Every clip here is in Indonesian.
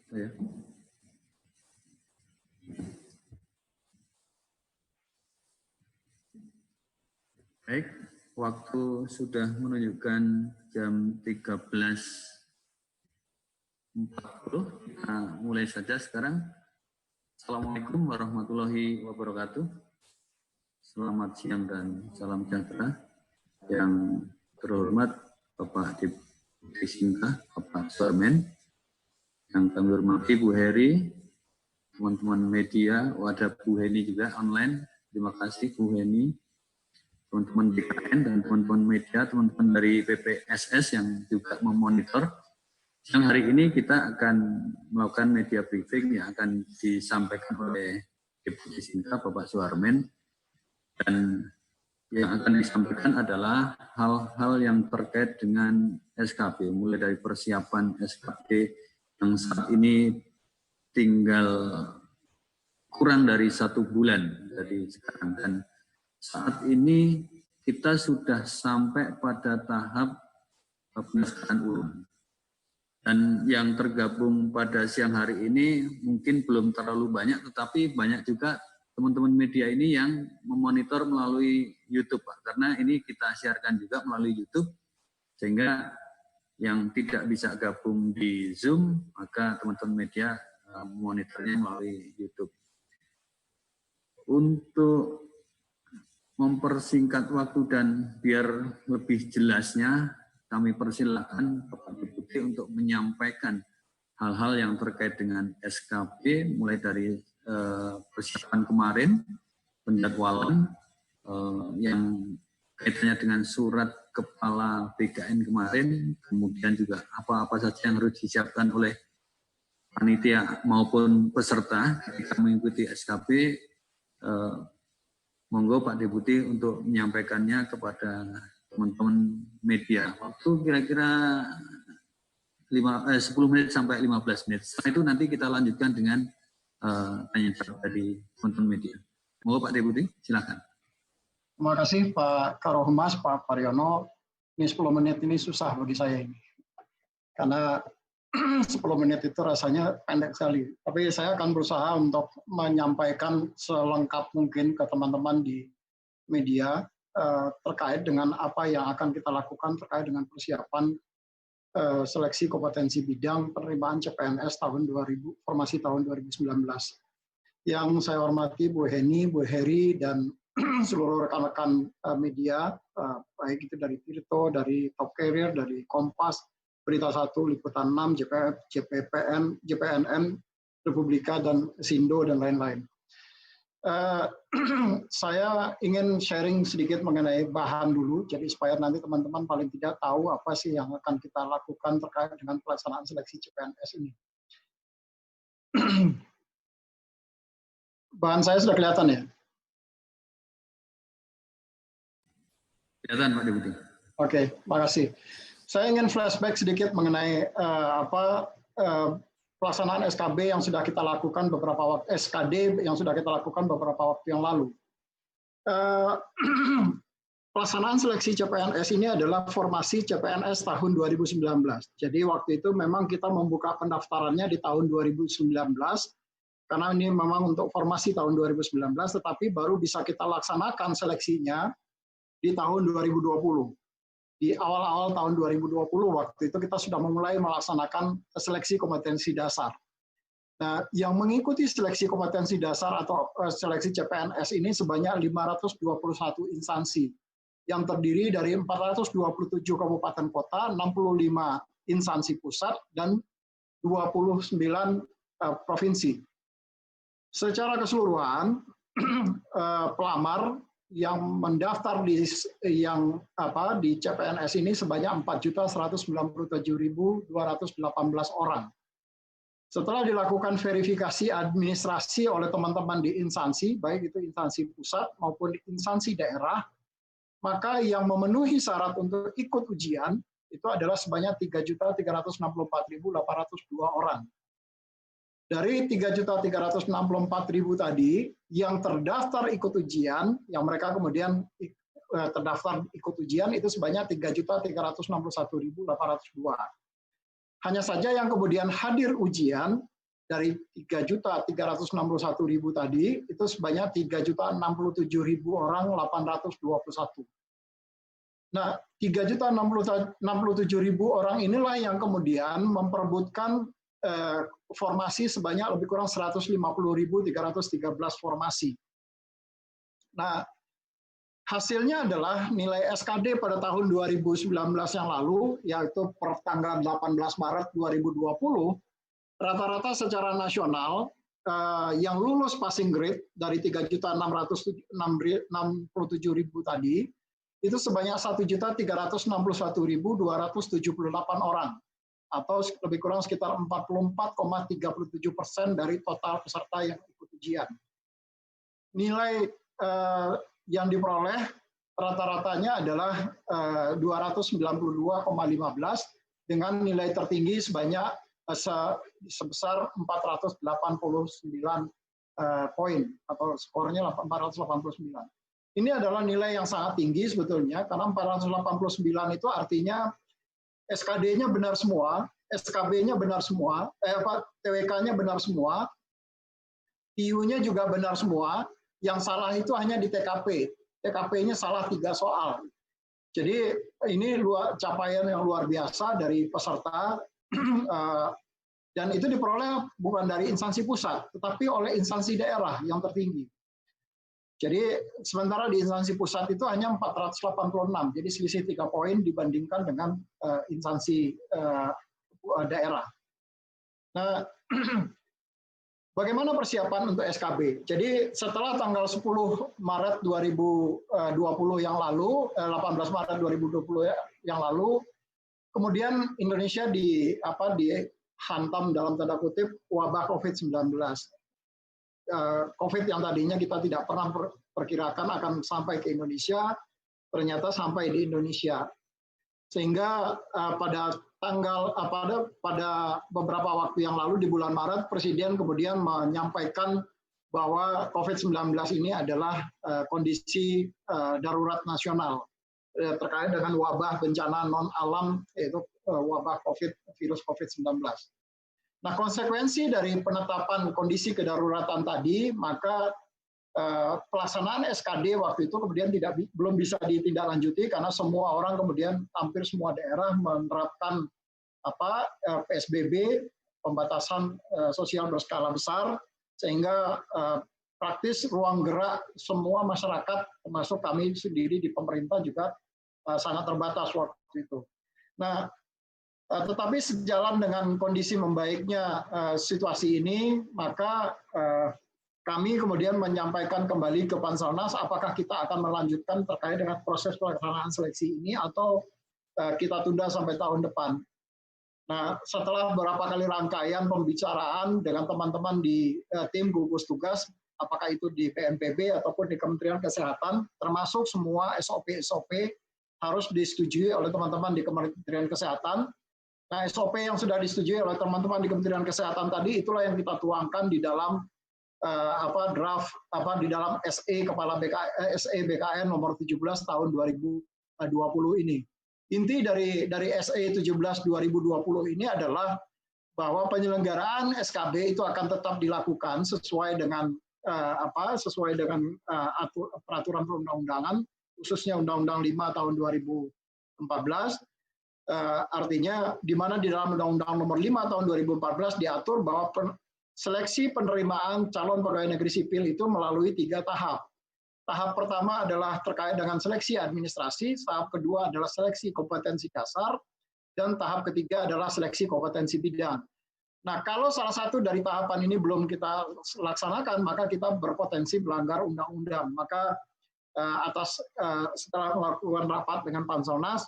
Ya. Baik, waktu sudah menunjukkan jam 13.40. Kita mulai saja sekarang. Assalamualaikum warahmatullahi wabarakatuh. Selamat siang dan salam sejahtera. Yang terhormat Bapak Deputi Sinta, Bapak Suarmen, yang kami hormati Bu Heri, teman-teman media, ada Bu Heni juga online. Terima kasih Bu Heni, teman-teman BKN dan teman-teman media, teman-teman dari PPSS yang juga memonitor. Siang hari ini kita akan melakukan media briefing yang akan disampaikan oleh Deputi Sinta, Bapak Suarmen, dan yang akan disampaikan adalah hal-hal yang terkait dengan SKB, mulai dari persiapan SKB yang saat ini tinggal kurang dari 1 bulan dari sekarang, dan saat ini kita sudah sampai pada tahap pendaftaran ulang. Dan yang tergabung pada siang hari ini mungkin belum terlalu banyak, tetapi banyak juga teman-teman media ini yang memonitor melalui YouTube, Pak. Karena ini kita siarkan juga melalui YouTube, sehingga yang tidak bisa gabung di Zoom, maka teman-teman media monitornya melalui YouTube. Untuk mempersingkat waktu dan biar lebih jelasnya, kami persilakan Bapak Deputi untuk menyampaikan hal-hal yang terkait dengan SKB, mulai dari persiapan kemarin, penjadwalan yang kaitannya dengan surat Kepala BKN kemarin, kemudian juga apa-apa saja yang harus disiapkan oleh panitia maupun peserta ketika mengikuti SKB. Monggo Pak Deputi untuk menyampaikannya kepada teman-teman media. Waktu kira-kira 10 menit sampai 15 menit. Setelah itu nanti kita lanjutkan dengan tanya jawab dari teman-teman media. Monggo Pak Deputi, silakan. Terima kasih Pak Karohumas, Pak Paryono. Ini 10 menit ini susah bagi saya ini. Karena 10 menit itu rasanya pendek sekali. Tapi saya akan berusaha untuk menyampaikan selengkap mungkin ke teman-teman di media terkait dengan apa yang akan kita lakukan terkait dengan persiapan seleksi kompetensi bidang penerimaan CPNS tahun 2000, formasi tahun 2019. Yang saya hormati Bu Heni, Bu Heri, dan seluruh rekan-rekan media, baik itu dari Tirto, dari Top Carrier, dari Kompas, Berita 1, Liputan 6, JPPN, JPNN, Republika, dan Sindo, dan lain-lain. Saya ingin sharing sedikit mengenai bahan dulu, jadi supaya nanti teman-teman paling tidak tahu apa sih yang akan kita lakukan terkait dengan pelaksanaan seleksi CPNS ini. Bahan saya sudah kelihatan ya? Kelihatan Pak Deputi. Oke, makasih. Saya ingin flashback sedikit mengenai pelaksanaan SKB yang sudah kita lakukan beberapa waktu, SKD yang sudah kita lakukan beberapa waktu yang lalu. Pelaksanaan seleksi CPNS ini adalah formasi CPNS tahun 2019. Jadi waktu itu memang kita membuka pendaftarannya di tahun 2019, karena ini memang untuk formasi tahun 2019, tetapi baru bisa kita laksanakan seleksinya di tahun 2020. Di awal-awal tahun 2020, waktu itu kita sudah memulai melaksanakan seleksi kompetensi dasar. Nah, yang mengikuti seleksi kompetensi dasar atau seleksi CPNS ini sebanyak 521 instansi, yang terdiri dari 427 kabupaten kota, 65 instansi pusat, dan 29 provinsi. Secara keseluruhan, pelamar yang mendaftar di CPNS ini sebanyak 4.197.218 orang. Setelah dilakukan verifikasi administrasi oleh teman-teman di instansi, baik itu instansi pusat maupun instansi daerah, maka yang memenuhi syarat untuk ikut ujian itu adalah sebanyak 3.364.802 orang. Dari 3.364.000 tadi, yang terdaftar ikut ujian, yang mereka kemudian terdaftar ikut ujian itu sebanyak 3.361.802. Hanya saja yang kemudian hadir ujian dari 3.361.000 tadi, itu sebanyak 3.067.000 orang 821. Nah, 3.067.000 orang inilah yang kemudian memperebutkan formasi sebanyak lebih kurang 150.313 formasi. Nah, hasilnya adalah nilai SKD pada tahun 2019 yang lalu, yaitu per tanggal 18 Maret 2020, rata-rata secara nasional yang lulus passing grade dari 3.667.000 tadi, itu sebanyak 1.361.278 orang, atau lebih kurang sekitar 44,37% dari total peserta yang ikut ujian. Nilai yang diperoleh rata-ratanya adalah 292,15 dengan nilai tertinggi sebanyak sebesar 489 poin atau skornya 489. Ini adalah nilai yang sangat tinggi sebetulnya karena 489 itu artinya SKD-nya benar semua, SKB-nya benar semua, TWK-nya benar semua, TU-nya juga benar semua. Yang salah itu hanya di TKP. TKP-nya salah 3 soal. Jadi ini capaian yang luar biasa dari peserta dan itu diperoleh bukan dari instansi pusat, tetapi oleh instansi daerah yang tertinggi. Jadi sementara di instansi pusat itu hanya 486, jadi selisih 3 poin dibandingkan dengan instansi daerah. Nah, bagaimana persiapan untuk SKB? Jadi setelah tanggal 10 Maret 2020 yang lalu, 18 Maret 2020 yang lalu, kemudian Indonesia dihantam dalam tanda kutip wabah COVID-19. COVID yang tadinya kita tidak pernah perkirakan akan sampai ke Indonesia, ternyata sampai di Indonesia. Sehingga pada beberapa waktu yang lalu di bulan Maret, Presiden kemudian menyampaikan bahwa COVID-19 ini adalah kondisi darurat nasional terkait dengan wabah bencana non-alam, yaitu wabah virus COVID-19. Nah, konsekuensi dari penetapan kondisi kedaruratan tadi, maka pelaksanaan SKD waktu itu kemudian belum bisa ditindaklanjuti karena semua orang kemudian hampir semua daerah menerapkan PSBB, pembatasan sosial berskala besar, sehingga praktis ruang gerak semua masyarakat termasuk kami sendiri di pemerintah juga sangat terbatas waktu itu. Nah, tetapi sejalan dengan kondisi membaiknya situasi ini, maka kami kemudian menyampaikan kembali ke Panselnas apakah kita akan melanjutkan terkait dengan proses pelaksanaan seleksi ini atau kita tunda sampai tahun depan. Nah, setelah beberapa kali rangkaian pembicaraan dengan teman-teman di tim gugus tugas, apakah itu di BNPB ataupun di Kementerian Kesehatan, termasuk semua SOP-SOP harus disetujui oleh teman-teman di Kementerian Kesehatan. Nah, SOP yang sudah disetujui oleh teman-teman di Kementerian Kesehatan tadi itulah yang kita tuangkan di dalam draft di dalam SE Kepala SE BKN nomor 17 tahun 2020 ini. Inti dari SE 17 2020 ini adalah bahwa penyelenggaraan SKB itu akan tetap dilakukan sesuai dengan peraturan perundang-undangan, khususnya Undang-Undang 5 tahun 2014. Artinya di mana di dalam Undang-Undang nomor 5 tahun 2014 diatur bahwa seleksi penerimaan calon pegawai negeri sipil itu melalui 3 tahap. Tahap pertama adalah terkait dengan seleksi administrasi, tahap kedua adalah seleksi kompetensi dasar, dan tahap ketiga adalah seleksi kompetensi bidang. Nah, kalau salah satu dari tahapan ini belum kita laksanakan, maka kita berpotensi melanggar undang-undang. Maka setelah melakukan rapat dengan Panselnas,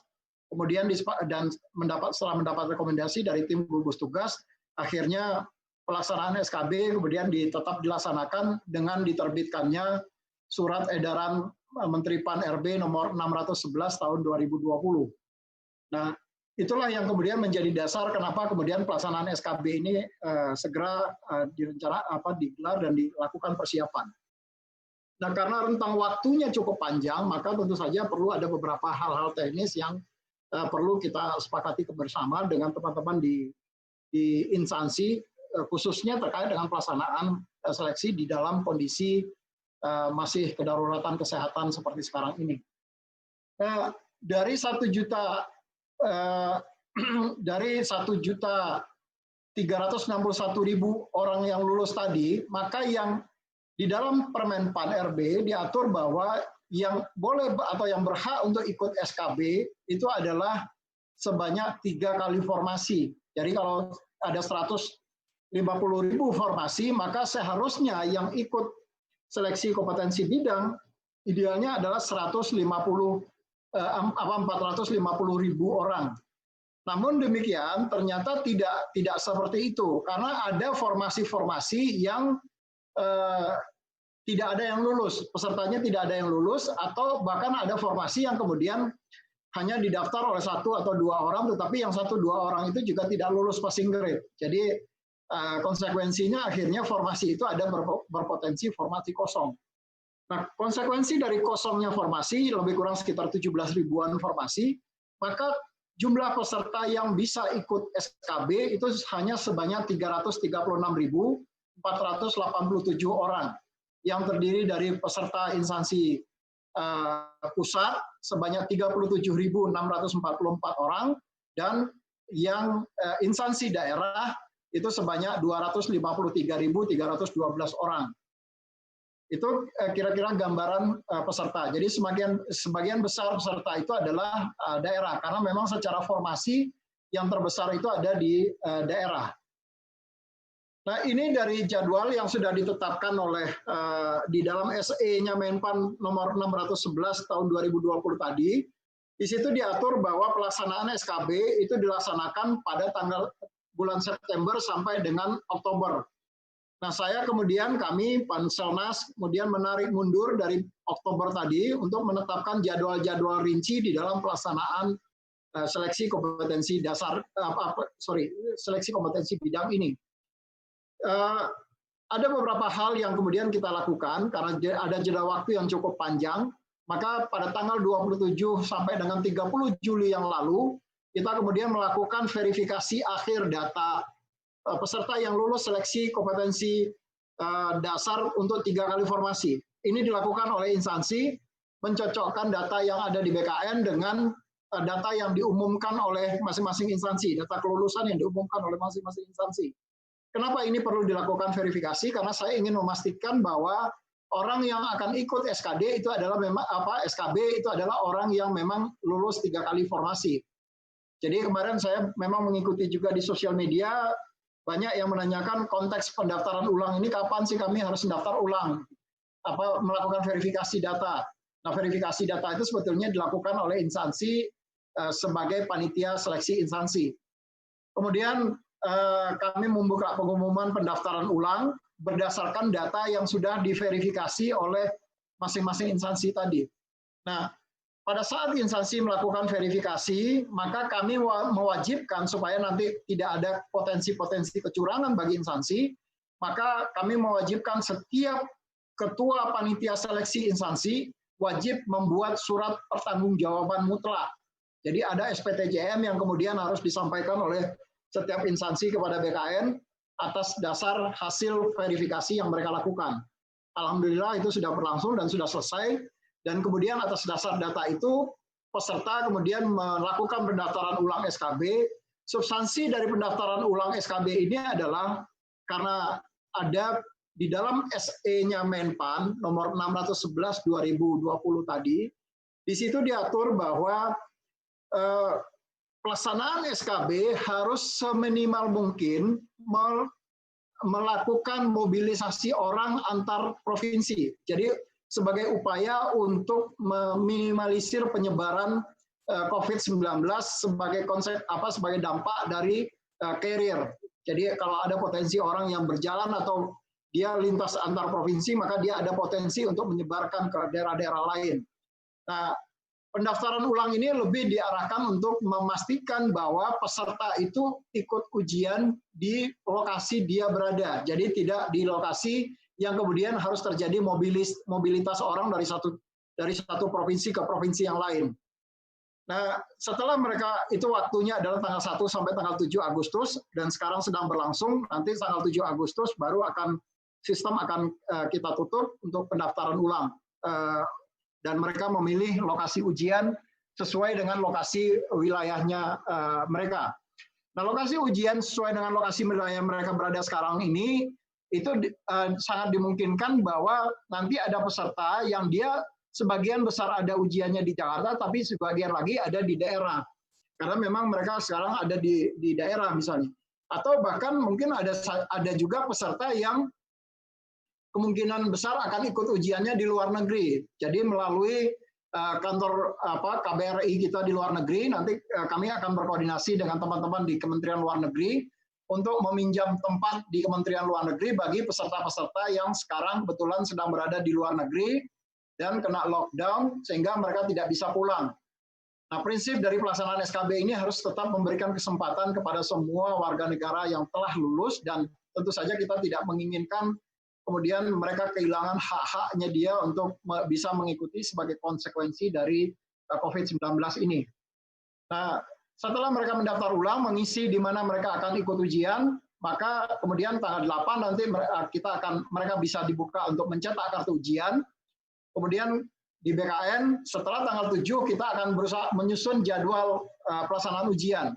kemudian setelah mendapat rekomendasi dari tim gugus tugas, akhirnya pelaksanaan SKB kemudian tetap dilaksanakan dengan diterbitkannya Surat Edaran Menteri Pan RB nomor 611 tahun 2020. Nah, itulah yang kemudian menjadi dasar kenapa kemudian pelaksanaan SKB ini segera digelar dan dilakukan persiapan. Nah, karena rentang waktunya cukup panjang, maka tentu saja perlu ada beberapa hal-hal teknis yang perlu kita sepakati bersama dengan teman-teman di instansi khususnya terkait dengan pelaksanaan seleksi di dalam kondisi masih kedaruratan kesehatan seperti sekarang ini. Dari 1 juta dari 1.361.000 orang yang lulus tadi, maka yang di dalam Permen PAN RB diatur bahwa yang boleh atau yang berhak untuk ikut SKB itu adalah sebanyak 3 kali formasi. Jadi kalau ada 150.000 formasi, maka seharusnya yang ikut seleksi kompetensi bidang idealnya adalah 450.000 orang. Namun demikian ternyata tidak seperti itu, karena ada formasi-formasi yang tidak ada yang lulus, pesertanya tidak ada yang lulus, atau bahkan ada formasi yang kemudian hanya didaftar oleh 1 atau 2 orang, tetapi yang 1-2 orang itu juga tidak lulus passing grade. Jadi konsekuensinya akhirnya formasi itu ada berpotensi formasi kosong. Nah, konsekuensi dari kosongnya formasi lebih kurang sekitar 17 ribuan formasi, maka jumlah peserta yang bisa ikut SKB itu hanya sebanyak 336.487 orang, yang terdiri dari peserta instansi pusat sebanyak 37.644 orang, dan yang instansi daerah itu sebanyak 253.312 orang. Itu kira-kira gambaran peserta. Jadi sebagian besar peserta itu adalah daerah, karena memang secara formasi yang terbesar itu ada di daerah. Nah, ini dari jadwal yang sudah ditetapkan oleh di dalam SE-nya Menpan nomor 611 tahun 2020 tadi. Di situ diatur bahwa pelaksanaan SKB itu dilaksanakan pada tanggal bulan September sampai dengan Oktober. Nah, kami Panselnas kemudian menarik mundur dari Oktober tadi untuk menetapkan jadwal-jadwal rinci di dalam pelaksanaan seleksi kompetensi seleksi kompetensi bidang ini. Ada beberapa hal yang kemudian kita lakukan karena ada jeda waktu yang cukup panjang, maka pada tanggal 27 sampai dengan 30 Juli yang lalu, kita kemudian melakukan verifikasi akhir data peserta yang lulus seleksi kompetensi dasar untuk 3 kali formasi. Ini dilakukan oleh instansi, mencocokkan data yang ada di BKN dengan data yang diumumkan oleh masing-masing instansi, data kelulusan yang diumumkan oleh masing-masing instansi. Kenapa ini perlu dilakukan verifikasi? Karena saya ingin memastikan bahwa orang yang akan ikut SKD itu adalah SKB itu adalah orang yang memang lulus 3 kali formasi. Jadi kemarin saya memang mengikuti juga di sosial media, banyak yang menanyakan konteks pendaftaran ulang ini kapan sih kami harus mendaftar ulang, melakukan verifikasi data. Nah, verifikasi data itu sebetulnya dilakukan oleh instansi sebagai panitia seleksi instansi. Kemudian kami membuka pengumuman pendaftaran ulang berdasarkan data yang sudah diverifikasi oleh masing-masing instansi tadi. Nah, pada saat instansi melakukan verifikasi, maka kami mewajibkan supaya nanti tidak ada potensi-potensi kecurangan bagi instansi, maka kami mewajibkan setiap ketua panitia seleksi instansi wajib membuat surat pertanggungjawaban mutlak. Jadi ada SPTJM yang kemudian harus disampaikan oleh setiap instansi kepada BKN atas dasar hasil verifikasi yang mereka lakukan. Alhamdulillah itu sudah berlangsung dan sudah selesai, dan kemudian atas dasar data itu peserta kemudian melakukan pendaftaran ulang SKB. Substansi dari pendaftaran ulang SKB ini adalah karena ada di dalam SE-nya Menpan nomor 611 2020 tadi, di situ diatur bahwa pelaksanaan SKB harus seminimal mungkin melakukan mobilisasi orang antar provinsi. Jadi sebagai upaya untuk meminimalisir penyebaran COVID-19 sebagai sebagai dampak dari carrier. Jadi kalau ada potensi orang yang berjalan atau dia lintas antar provinsi, maka dia ada potensi untuk menyebarkan ke daerah-daerah lain. Nah, pendaftaran ulang ini lebih diarahkan untuk memastikan bahwa peserta itu ikut ujian di lokasi dia berada. Jadi tidak di lokasi yang kemudian harus terjadi mobilitas orang dari satu provinsi ke provinsi yang lain. Nah, setelah mereka itu waktunya adalah tanggal 1 sampai tanggal 7 Agustus dan sekarang sedang berlangsung, nanti tanggal 7 Agustus baru sistem akan kita tutup untuk pendaftaran ulang. Dan mereka memilih lokasi ujian sesuai dengan lokasi wilayahnya mereka. Nah, lokasi ujian sesuai dengan lokasi wilayah mereka berada sekarang ini, itu sangat dimungkinkan bahwa nanti ada peserta yang dia sebagian besar ada ujiannya di Jakarta, tapi sebagian lagi ada di daerah. Karena memang mereka sekarang ada di daerah misalnya. Atau bahkan mungkin ada juga peserta yang kemungkinan besar akan ikut ujiannya di luar negeri. Jadi melalui kantor KBRI kita di luar negeri, nanti kami akan berkoordinasi dengan teman-teman di Kementerian Luar Negeri untuk meminjam tempat di Kementerian Luar Negeri bagi peserta-peserta yang sekarang kebetulan sedang berada di luar negeri dan kena lockdown sehingga mereka tidak bisa pulang. Nah, prinsip dari pelaksanaan SKB ini harus tetap memberikan kesempatan kepada semua warga negara yang telah lulus, dan tentu saja kita tidak menginginkan kemudian mereka kehilangan hak-haknya dia untuk bisa mengikuti sebagai konsekuensi dari COVID-19 ini. Nah, setelah mereka mendaftar ulang, mengisi di mana mereka akan ikut ujian, maka kemudian tanggal 8 nanti mereka bisa dibuka untuk mencetak kartu ujian. Kemudian di BKN setelah tanggal 7 kita akan berusaha menyusun jadwal pelaksanaan ujian.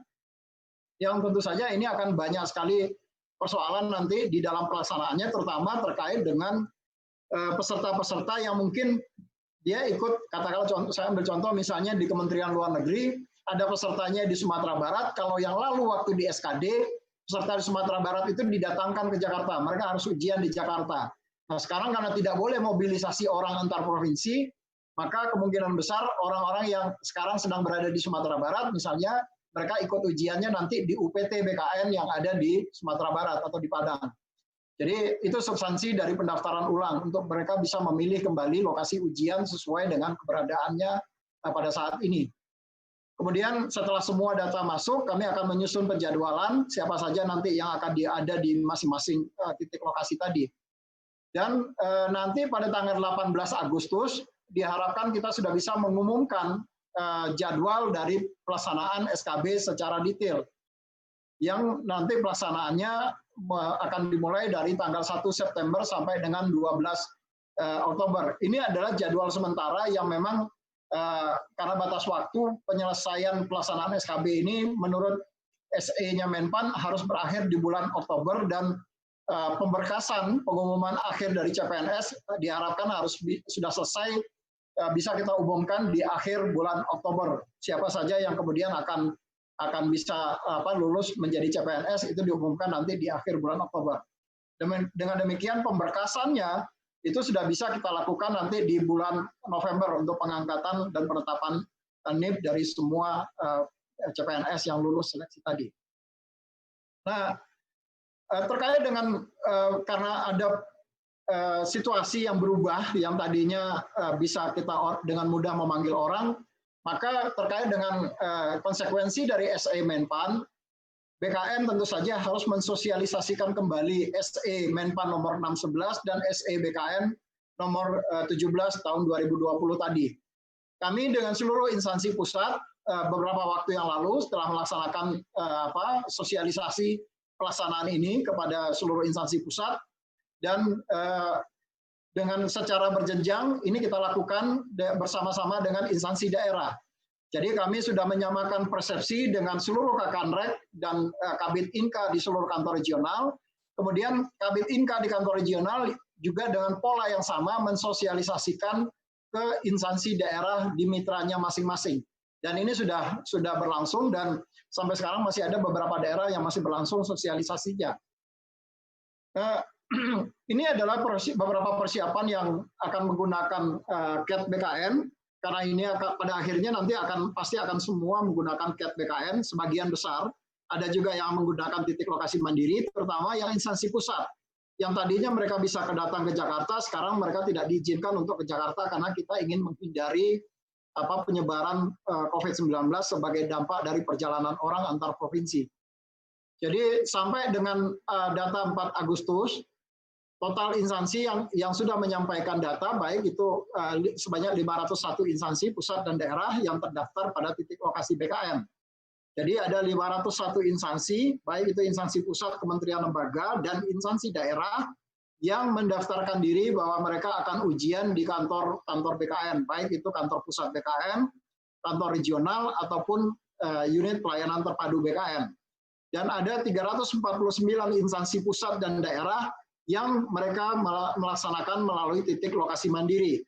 Yang tentu saja ini akan banyak sekali persoalan nanti di dalam pelaksanaannya, terutama terkait dengan peserta-peserta yang mungkin dia ikut, katakanlah saya ambil contoh misalnya di Kementerian Luar Negeri, ada pesertanya di Sumatera Barat, kalau yang lalu waktu di SKD, peserta di Sumatera Barat itu didatangkan ke Jakarta, mereka harus ujian di Jakarta. Nah, sekarang karena tidak boleh mobilisasi orang antar provinsi, maka kemungkinan besar orang-orang yang sekarang sedang berada di Sumatera Barat, misalnya, mereka ikut ujiannya nanti di UPT BKN yang ada di Sumatera Barat atau di Padang. Jadi itu substansi dari pendaftaran ulang untuk mereka bisa memilih kembali lokasi ujian sesuai dengan keberadaannya pada saat ini. Kemudian setelah semua data masuk, kami akan menyusun penjadwalan siapa saja nanti yang akan ada di masing-masing titik lokasi tadi. Dan nanti pada tanggal 18 Agustus diharapkan kita sudah bisa mengumumkan jadwal dari pelaksanaan SKB secara detail. Yang nanti pelaksanaannya akan dimulai dari tanggal 1 September sampai dengan 12 Oktober. Ini adalah jadwal sementara yang memang karena batas waktu penyelesaian pelaksanaan SKB ini menurut SE-nya Menpan harus berakhir di bulan Oktober, dan pemberkasan pengumuman akhir dari CPNS diharapkan harus sudah selesai, bisa kita umumkan di akhir bulan Oktober. Siapa saja yang kemudian akan bisa lulus menjadi CPNS itu diumumkan nanti di akhir bulan Oktober. Dengan demikian pemberkasannya itu sudah bisa kita lakukan nanti di bulan November untuk pengangkatan dan penetapan NIP dari semua CPNS yang lulus seleksi tadi. Nah, terkait dengan karena ada situasi yang berubah, yang tadinya bisa kita dengan mudah memanggil orang, maka terkait dengan konsekuensi dari SE Menpan, BKN tentu saja harus mensosialisasikan kembali SE Menpan nomor 611 dan SE BKN nomor 17 tahun 2020 tadi. Kami dengan seluruh instansi pusat beberapa waktu yang lalu setelah melaksanakan sosialisasi pelaksanaan ini kepada seluruh instansi pusat, dan dengan secara berjenjang ini kita lakukan bersama-sama dengan instansi daerah. Jadi kami sudah menyamakan persepsi dengan seluruh Kakanrek dan Kabid Inka di seluruh kantor regional. Kemudian Kabid Inka di kantor regional juga dengan pola yang sama mensosialisasikan ke instansi daerah di mitranya masing-masing. Dan ini sudah berlangsung, dan sampai sekarang masih ada beberapa daerah yang masih berlangsung sosialisasinya. Ini adalah beberapa persiapan yang akan menggunakan CAT BKN, karena ini pada akhirnya nanti pasti akan semua menggunakan CAT BKN, sebagian besar. Ada juga yang menggunakan titik lokasi mandiri, terutama yang instansi pusat. Yang tadinya mereka bisa datang ke Jakarta, sekarang mereka tidak diizinkan untuk ke Jakarta karena kita ingin menghindari penyebaran COVID-19 sebagai dampak dari perjalanan orang antar provinsi. Jadi sampai dengan data 4 Agustus, total instansi yang sudah menyampaikan data, baik itu sebanyak 501 instansi pusat dan daerah yang terdaftar pada titik lokasi BKN. Jadi ada 501 instansi, baik itu instansi pusat, kementerian, lembaga, dan instansi daerah yang mendaftarkan diri bahwa mereka akan ujian di kantor BKN, baik itu kantor pusat BKN, kantor regional, ataupun unit pelayanan terpadu BKN. Dan ada 349 instansi pusat dan daerah yang mereka melaksanakan melalui titik lokasi mandiri.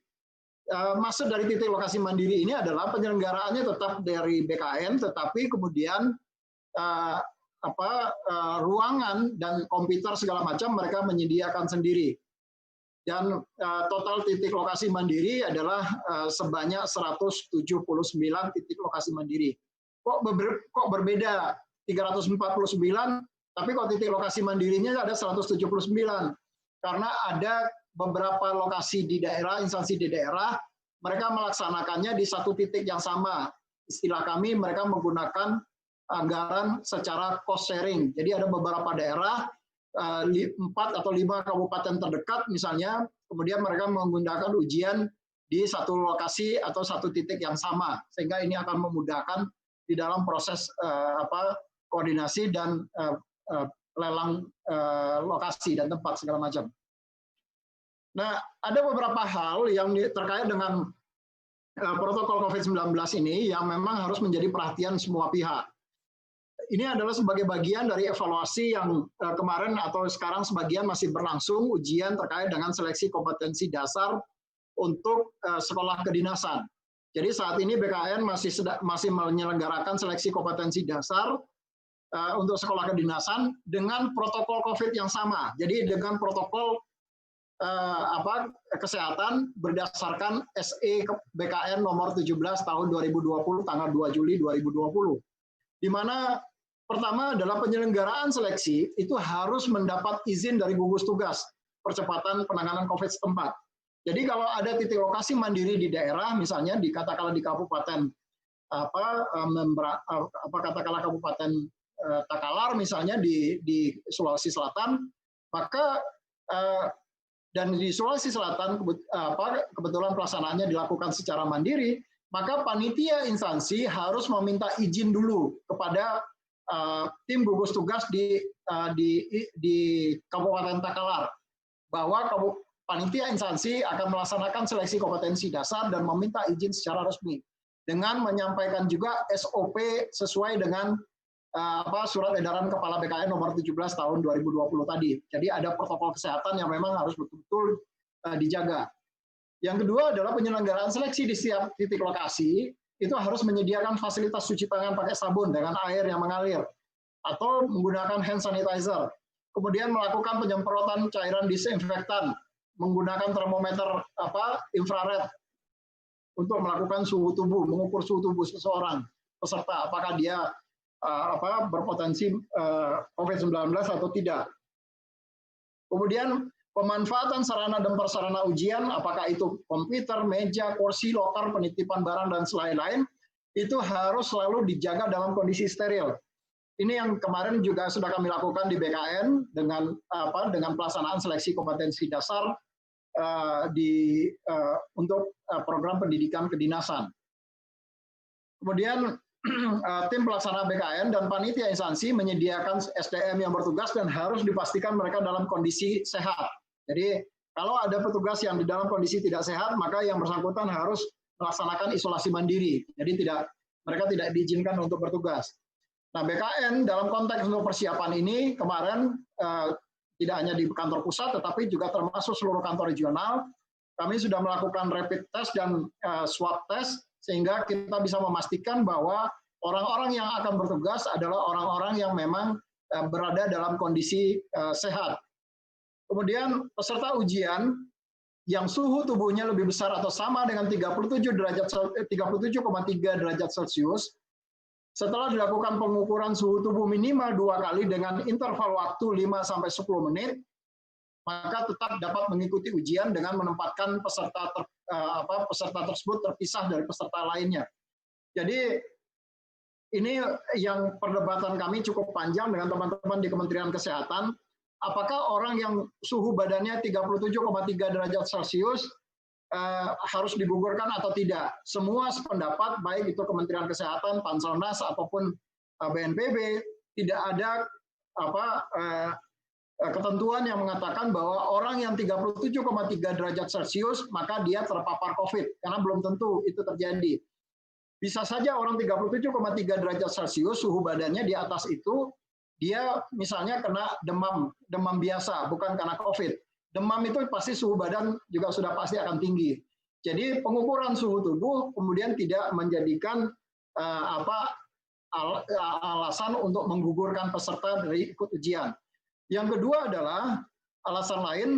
Maksud dari titik lokasi mandiri ini adalah penyelenggaraannya tetap dari BKN, tetapi kemudian ruangan dan komputer segala macam mereka menyediakan sendiri. Dan total titik lokasi mandiri adalah sebanyak 179 titik lokasi mandiri. Kok berbeda 349, tapi kok titik lokasi mandirinya ada 179? Karena ada beberapa lokasi di daerah, instansi di daerah, mereka melaksanakannya di satu titik yang sama. Istilah kami, mereka menggunakan anggaran secara cost sharing. Jadi ada beberapa daerah, 4 atau 5 kabupaten terdekat misalnya, kemudian mereka menggunakan ujian di satu lokasi atau satu titik yang sama, sehingga ini akan memudahkan di dalam proses koordinasi dan lelang lokasi dan tempat segala macam. Nah, ada beberapa hal yang terkait dengan protokol COVID-19 ini yang memang harus menjadi perhatian semua pihak. Ini adalah sebagai bagian dari evaluasi yang kemarin atau sekarang sebagian masih berlangsung ujian terkait dengan seleksi kompetensi dasar untuk sekolah kedinasan. Jadi saat ini BKN masih menyelenggarakan seleksi kompetensi dasar untuk sekolah kedinasan dengan protokol COVID yang sama. Jadi dengan protokol kesehatan berdasarkan SE BKN nomor 17 tahun 2020 tanggal 2 Juli 2020. Di mana pertama adalah penyelenggaraan seleksi itu harus mendapat izin dari gugus tugas percepatan penanganan COVID setempat. Jadi kalau ada titik lokasi mandiri di daerah, misalnya katakanlah di kabupaten katakanlah kabupaten Takalar misalnya di Sulawesi Selatan, maka dan di Sulawesi Selatan kebetulan pelaksanaannya dilakukan secara mandiri, maka panitia instansi harus meminta izin dulu kepada tim gugus tugas di Kabupaten Takalar bahwa panitia instansi akan melaksanakan seleksi kompetensi dasar dan meminta izin secara resmi dengan menyampaikan juga SOP sesuai dengan surat edaran Kepala BKN nomor 17 tahun 2020 tadi. Jadi ada protokol kesehatan yang memang harus betul-betul dijaga. Yang kedua adalah penyelenggaraan seleksi di setiap titik lokasi itu harus menyediakan fasilitas cuci tangan pakai sabun dengan air yang mengalir atau menggunakan hand sanitizer. Kemudian melakukan penyemprotan cairan disinfektan menggunakan termometer infrared untuk melakukan suhu tubuh, mengukur suhu tubuh seseorang peserta apakah dia berpotensi COVID-19 atau tidak. Kemudian pemanfaatan sarana dan prasarana ujian, apakah itu komputer, meja, kursi, loker, penitipan barang, dan lain-lain, itu harus selalu dijaga dalam kondisi steril. Ini yang kemarin juga sudah kami lakukan di BKN dengan pelaksanaan seleksi kompetensi dasar untuk program pendidikan kedinasan. Kemudian tim pelaksana BKN dan panitia instansi menyediakan SDM yang bertugas dan harus dipastikan mereka dalam kondisi sehat. Jadi kalau ada petugas yang di dalam kondisi tidak sehat, maka yang bersangkutan harus melaksanakan isolasi mandiri. Jadi mereka tidak diizinkan untuk bertugas. Nah, BKN dalam konteks untuk persiapan ini kemarin tidak hanya di kantor pusat, tetapi juga termasuk seluruh kantor regional, kami sudah melakukan rapid test dan swab test, sehingga kita bisa memastikan bahwa orang-orang yang akan bertugas adalah orang-orang yang memang berada dalam kondisi sehat. Kemudian peserta ujian yang suhu tubuhnya lebih besar atau sama dengan 37,3 derajat Celcius, setelah dilakukan pengukuran suhu tubuh minimal 2 kali dengan interval waktu 5-10 menit, maka tetap dapat mengikuti ujian dengan menempatkan peserta tersebut terpisah dari peserta lainnya. Jadi ini yang perdebatan kami cukup panjang dengan teman-teman di Kementerian Kesehatan apakah orang yang suhu badannya 37,3 derajat Celcius harus digugurkan atau tidak. Semua sependapat, baik itu Kementerian Kesehatan, Panselnas ataupun BNPB, tidak ada ketentuan yang mengatakan bahwa orang yang 37,3 derajat Celcius maka dia terpapar COVID, karena belum tentu itu terjadi. Bisa saja orang 37,3 derajat Celcius suhu badannya di atas itu, dia misalnya kena demam biasa, bukan karena COVID. Demam itu pasti suhu badan juga sudah pasti akan tinggi. Jadi pengukuran suhu tubuh kemudian tidak menjadikan alasan untuk menggugurkan peserta dari ikut ujian. Yang kedua adalah alasan lain,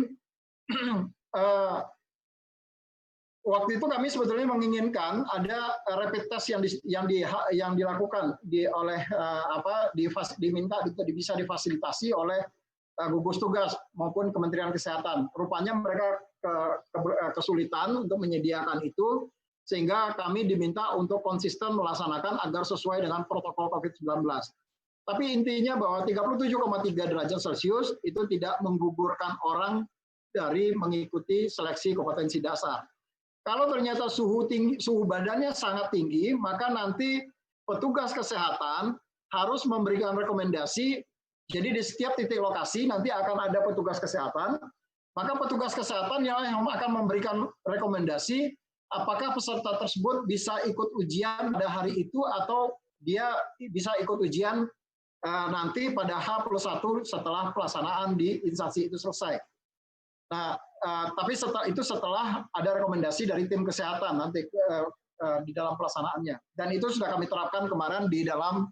waktu itu kami sebetulnya menginginkan ada rapid test yang dilakukan diminta bisa difasilitasi oleh gugus tugas maupun Kementerian Kesehatan. Rupanya mereka kesulitan untuk menyediakan itu, sehingga kami diminta untuk konsisten melaksanakan agar sesuai dengan protokol COVID-19. Tapi intinya bahwa 37,3 derajat Celcius itu tidak menggugurkan orang dari mengikuti seleksi kompetensi dasar. Kalau ternyata suhu badannya sangat tinggi, maka nanti petugas kesehatan harus memberikan rekomendasi. Jadi di setiap titik lokasi nanti akan ada petugas kesehatan, maka petugas kesehatan yang akan memberikan rekomendasi apakah peserta tersebut bisa ikut ujian pada hari itu atau dia bisa ikut ujian nanti pada H+1 setelah pelaksanaan di instansi itu selesai. Nah, tapi setelah ada rekomendasi dari tim kesehatan nanti di dalam pelaksanaannya. Dan itu sudah kami terapkan kemarin di dalam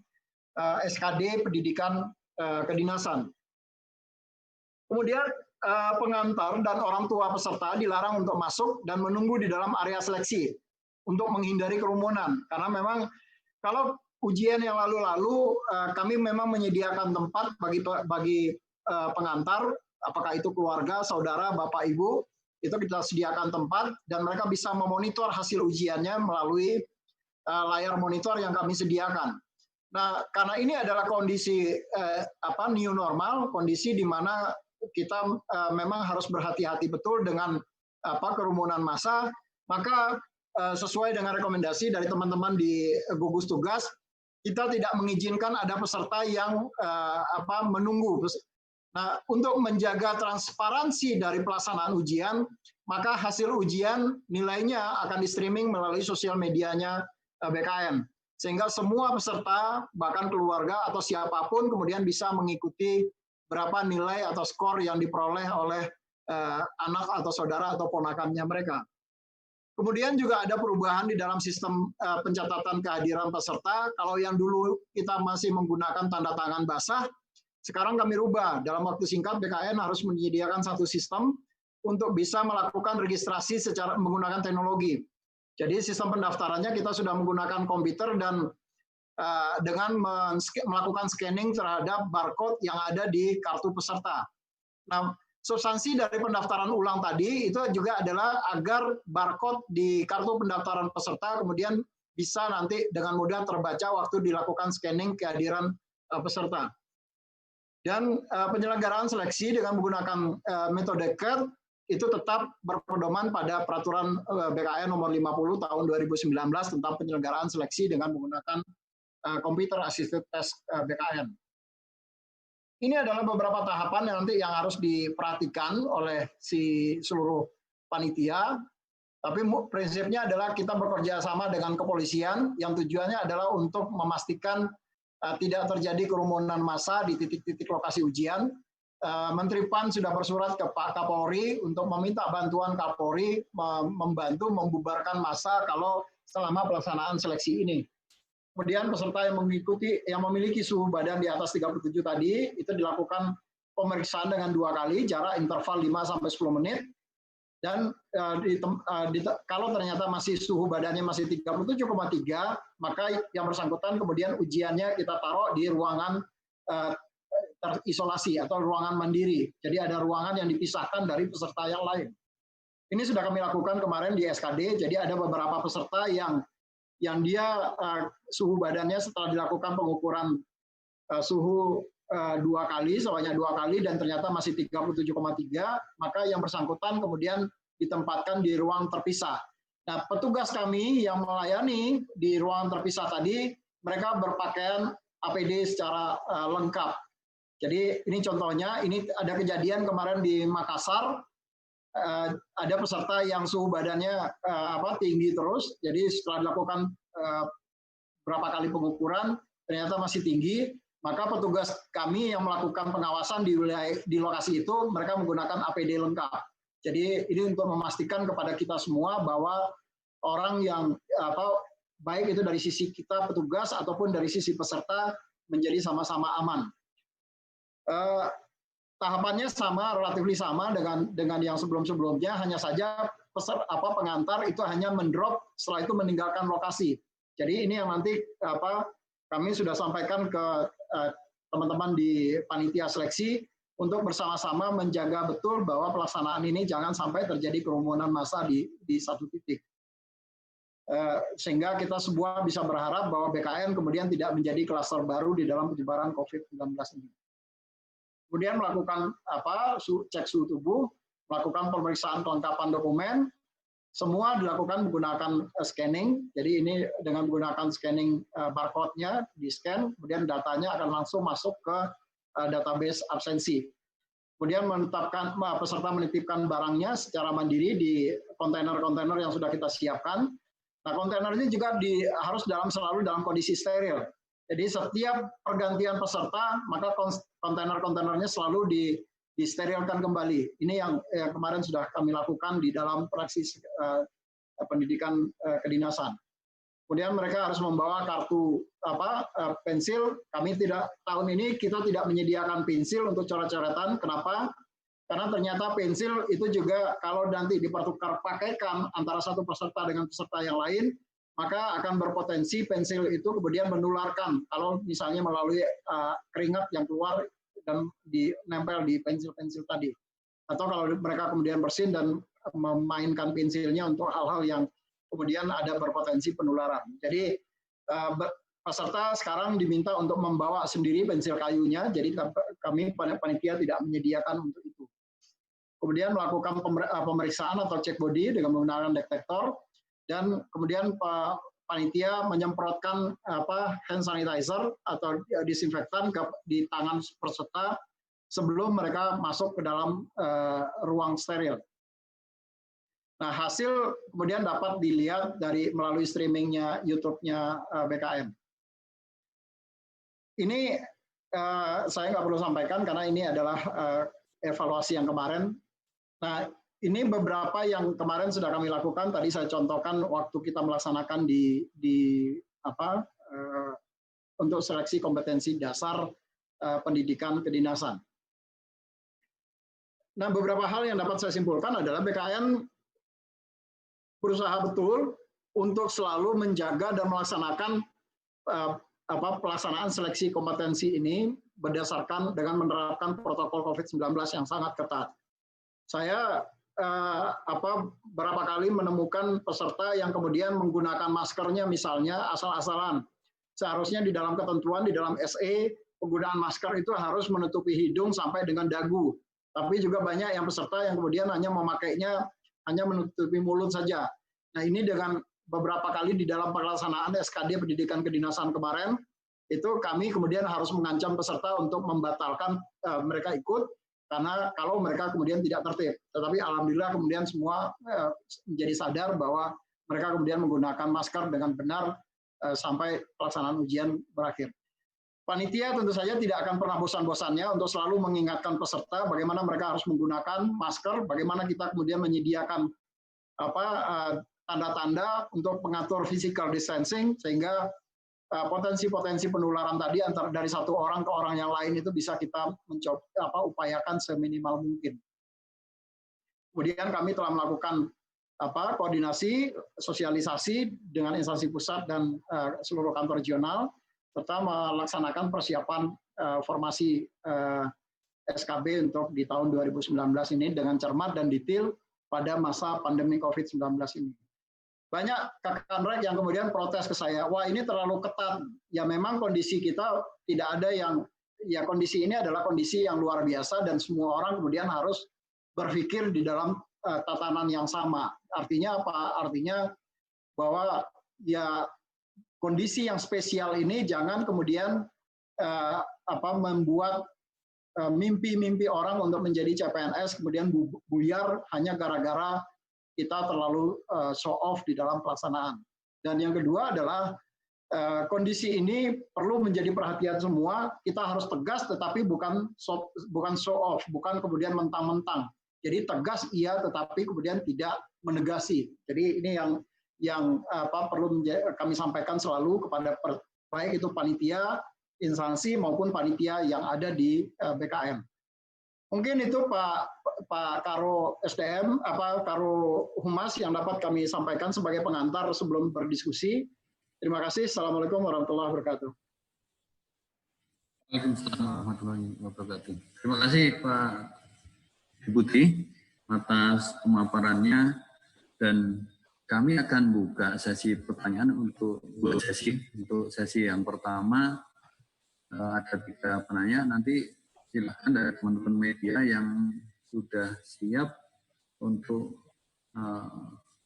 SKD pendidikan kedinasan. Kemudian pengantar dan orang tua peserta dilarang untuk masuk dan menunggu di dalam area seleksi untuk menghindari kerumunan. Karena memang kalau ujian yang lalu-lalu kami memang menyediakan tempat bagi pengantar, apakah itu keluarga, saudara, bapak, ibu, itu kita sediakan tempat dan mereka bisa memonitor hasil ujiannya melalui layar monitor yang kami sediakan. Nah, karena ini adalah kondisi new normal, kondisi di mana kita memang harus berhati-hati betul dengan kerumunan massa, maka sesuai dengan rekomendasi dari teman-teman di gugus tugas, kita tidak mengizinkan ada peserta yang menunggu. Nah, untuk menjaga transparansi dari pelaksanaan ujian, maka hasil ujian nilainya akan di-streaming melalui sosial medianya BKN. Sehingga semua peserta, bahkan keluarga atau siapapun kemudian bisa mengikuti berapa nilai atau skor yang diperoleh oleh anak atau saudara atau ponakannya mereka. Kemudian juga ada perubahan di dalam sistem pencatatan kehadiran peserta. Kalau yang dulu kita masih menggunakan tanda tangan basah, sekarang kami rubah. Dalam waktu singkat BKN harus menyediakan satu sistem untuk bisa melakukan registrasi secara menggunakan teknologi. Jadi sistem pendaftarannya kita sudah menggunakan komputer dan dengan melakukan scanning terhadap barcode yang ada di kartu peserta. Nah, substansi dari pendaftaran ulang tadi itu juga adalah agar barcode di kartu pendaftaran peserta kemudian bisa nanti dengan mudah terbaca waktu dilakukan scanning kehadiran peserta. Dan penyelenggaraan seleksi dengan menggunakan metode CART itu tetap berpedoman pada peraturan BKN nomor 50 tahun 2019 tentang penyelenggaraan seleksi dengan menggunakan computer assisted test BKN. Ini adalah beberapa tahapan yang nanti yang harus diperhatikan oleh seluruh panitia. Tapi prinsipnya adalah kita bekerja sama dengan kepolisian yang tujuannya adalah untuk memastikan tidak terjadi kerumunan massa di titik-titik lokasi ujian. Menteri PAN sudah bersurat ke Pak Kapolri untuk meminta bantuan Kapolri membantu membubarkan massa kalau selama pelaksanaan seleksi ini. Kemudian peserta yang memiliki suhu badan di atas 37 tadi itu dilakukan pemeriksaan dengan 2 kali jarak interval 5-10 menit dan kalau ternyata masih suhu badannya masih 37,3 maka yang bersangkutan kemudian ujiannya kita taruh di ruangan terisolasi atau ruangan mandiri. Jadi ada ruangan yang dipisahkan dari peserta yang lain. Ini sudah kami lakukan kemarin di SKD. Jadi ada beberapa peserta yang dia suhu badannya setelah dilakukan pengukuran suhu sebanyak 2 kali dan ternyata masih 37,3, maka yang bersangkutan kemudian ditempatkan di ruang terpisah. Nah, petugas kami yang melayani di ruang terpisah tadi, mereka berpakaian APD secara lengkap. Jadi ini contohnya, ini ada kejadian kemarin di Makassar, ada peserta yang suhu badannya tinggi terus, jadi setelah dilakukan berapa kali pengukuran, ternyata masih tinggi, maka petugas kami yang melakukan pengawasan di lokasi itu, mereka menggunakan APD lengkap. Jadi ini untuk memastikan kepada kita semua bahwa orang yang baik itu dari sisi kita petugas ataupun dari sisi peserta menjadi sama-sama aman. Tahapannya relatif sama dengan yang sebelum-sebelumnya, hanya saja pengantar itu hanya mendrop, setelah itu meninggalkan lokasi. Jadi ini yang nanti kami sudah sampaikan ke teman-teman di panitia seleksi untuk bersama-sama menjaga betul bahwa pelaksanaan ini jangan sampai terjadi kerumunan massa di satu titik. Sehingga kita semua bisa berharap bahwa BKN kemudian tidak menjadi klaster baru di dalam penyebaran COVID-19 ini. Kemudian melakukan cek suhu tubuh, melakukan pemeriksaan kelengkapan dokumen, semua dilakukan menggunakan scanning. Jadi ini dengan menggunakan scanning barcode-nya, di-scan, kemudian datanya akan langsung masuk ke database absensi. Kemudian peserta menitipkan barangnya secara mandiri di kontainer-kontainer yang sudah kita siapkan. Nah, kontainer ini juga harus selalu dalam kondisi steril. Jadi setiap pergantian peserta, maka kontainer-kontainernya selalu disterilkan kembali. Ini yang kemarin sudah kami lakukan di dalam praksis pendidikan kedinasan. Kemudian mereka harus membawa kartu pensil. Tahun ini kita tidak menyediakan pensil untuk coret-coretan. Kenapa? Karena ternyata pensil itu juga kalau nanti dipertukar pakaikan antara satu peserta dengan peserta yang lain, maka akan berpotensi pensil itu kemudian menularkan kalau misalnya melalui keringat yang keluar dan nempel di pensil-pensil tadi. Atau kalau mereka kemudian bersin dan memainkan pensilnya untuk hal-hal yang kemudian ada berpotensi penularan. Jadi peserta sekarang diminta untuk membawa sendiri pensil kayunya, jadi kami panitia tidak menyediakan untuk itu. Kemudian melakukan pemeriksaan atau cek body dengan menggunakan detektor, dan kemudian panitia menyemprotkan hand sanitizer atau disinfektan di tangan peserta sebelum mereka masuk ke dalam ruang steril. Nah, hasil kemudian dapat dilihat melalui streamingnya YouTube-nya BKN. Ini saya nggak perlu sampaikan karena ini adalah evaluasi yang kemarin. Nah, ini beberapa yang kemarin sudah kami lakukan. Tadi saya contohkan waktu kita melaksanakan untuk seleksi kompetensi dasar pendidikan kedinasan. Nah, beberapa hal yang dapat saya simpulkan adalah BKN berusaha betul untuk selalu menjaga dan melaksanakan pelaksanaan seleksi kompetensi ini berdasarkan dengan menerapkan protokol COVID-19 yang sangat ketat. Saya berapa kali menemukan peserta yang kemudian menggunakan maskernya misalnya asal-asalan. Seharusnya di dalam ketentuan, di dalam SE, penggunaan masker itu harus menutupi hidung sampai dengan dagu. Tapi juga banyak yang peserta yang kemudian hanya memakainya hanya menutupi mulut saja. Nah, ini dengan beberapa kali di dalam pelaksanaan SKD pendidikan kedinasan kemarin, itu kami kemudian harus mengancam peserta untuk membatalkan mereka ikut, karena kalau mereka kemudian tidak tertib. Tetapi alhamdulillah kemudian semua menjadi sadar bahwa mereka kemudian menggunakan masker dengan benar sampai pelaksanaan ujian berakhir. Panitia tentu saja tidak akan pernah bosan-bosannya untuk selalu mengingatkan peserta bagaimana mereka harus menggunakan masker, bagaimana kita kemudian menyediakan tanda-tanda untuk mengatur physical distancing sehingga potensi-potensi penularan tadi dari satu orang ke orang yang lain itu bisa kita upayakan seminimal mungkin. Kemudian kami telah melakukan koordinasi, sosialisasi dengan instansi pusat dan seluruh kantor regional, serta melaksanakan persiapan formasi SKB untuk di tahun 2019 ini dengan cermat dan detail pada masa pandemi COVID-19 ini. Banyak kakak rek yang kemudian protes ke saya, wah ini terlalu ketat. Ya memang kondisi kita tidak ada yang ya kondisi ini adalah kondisi yang luar biasa dan semua orang kemudian harus berpikir di dalam tatanan yang sama. Artinya apa? Artinya bahwa ya kondisi yang spesial ini jangan kemudian membuat mimpi-mimpi orang untuk menjadi CPNS kemudian buyar hanya gara-gara kita terlalu show off di dalam pelaksanaan. Dan yang kedua adalah kondisi ini perlu menjadi perhatian semua. Kita harus tegas, tetapi bukan show off, bukan kemudian mentang-mentang. Jadi tegas iya, tetapi kemudian tidak menegasi. Jadi ini yang perlu kami sampaikan selalu kepada baik itu panitia, instansi maupun panitia yang ada di BKM. Mungkin itu Pak Karo SDM, Karo Humas yang dapat kami sampaikan sebagai pengantar sebelum berdiskusi. Terima kasih. Assalamualaikum warahmatullahi wabarakatuh. Waalaikumsalam warahmatullahi wabarakatuh. Terima kasih Pak Deputi atas pemaparannya, dan kami akan buka sesi pertanyaan untuk dua sesi. Untuk sesi yang pertama ada 3 penanya. Nanti silakan dari teman-teman media yang sudah siap untuk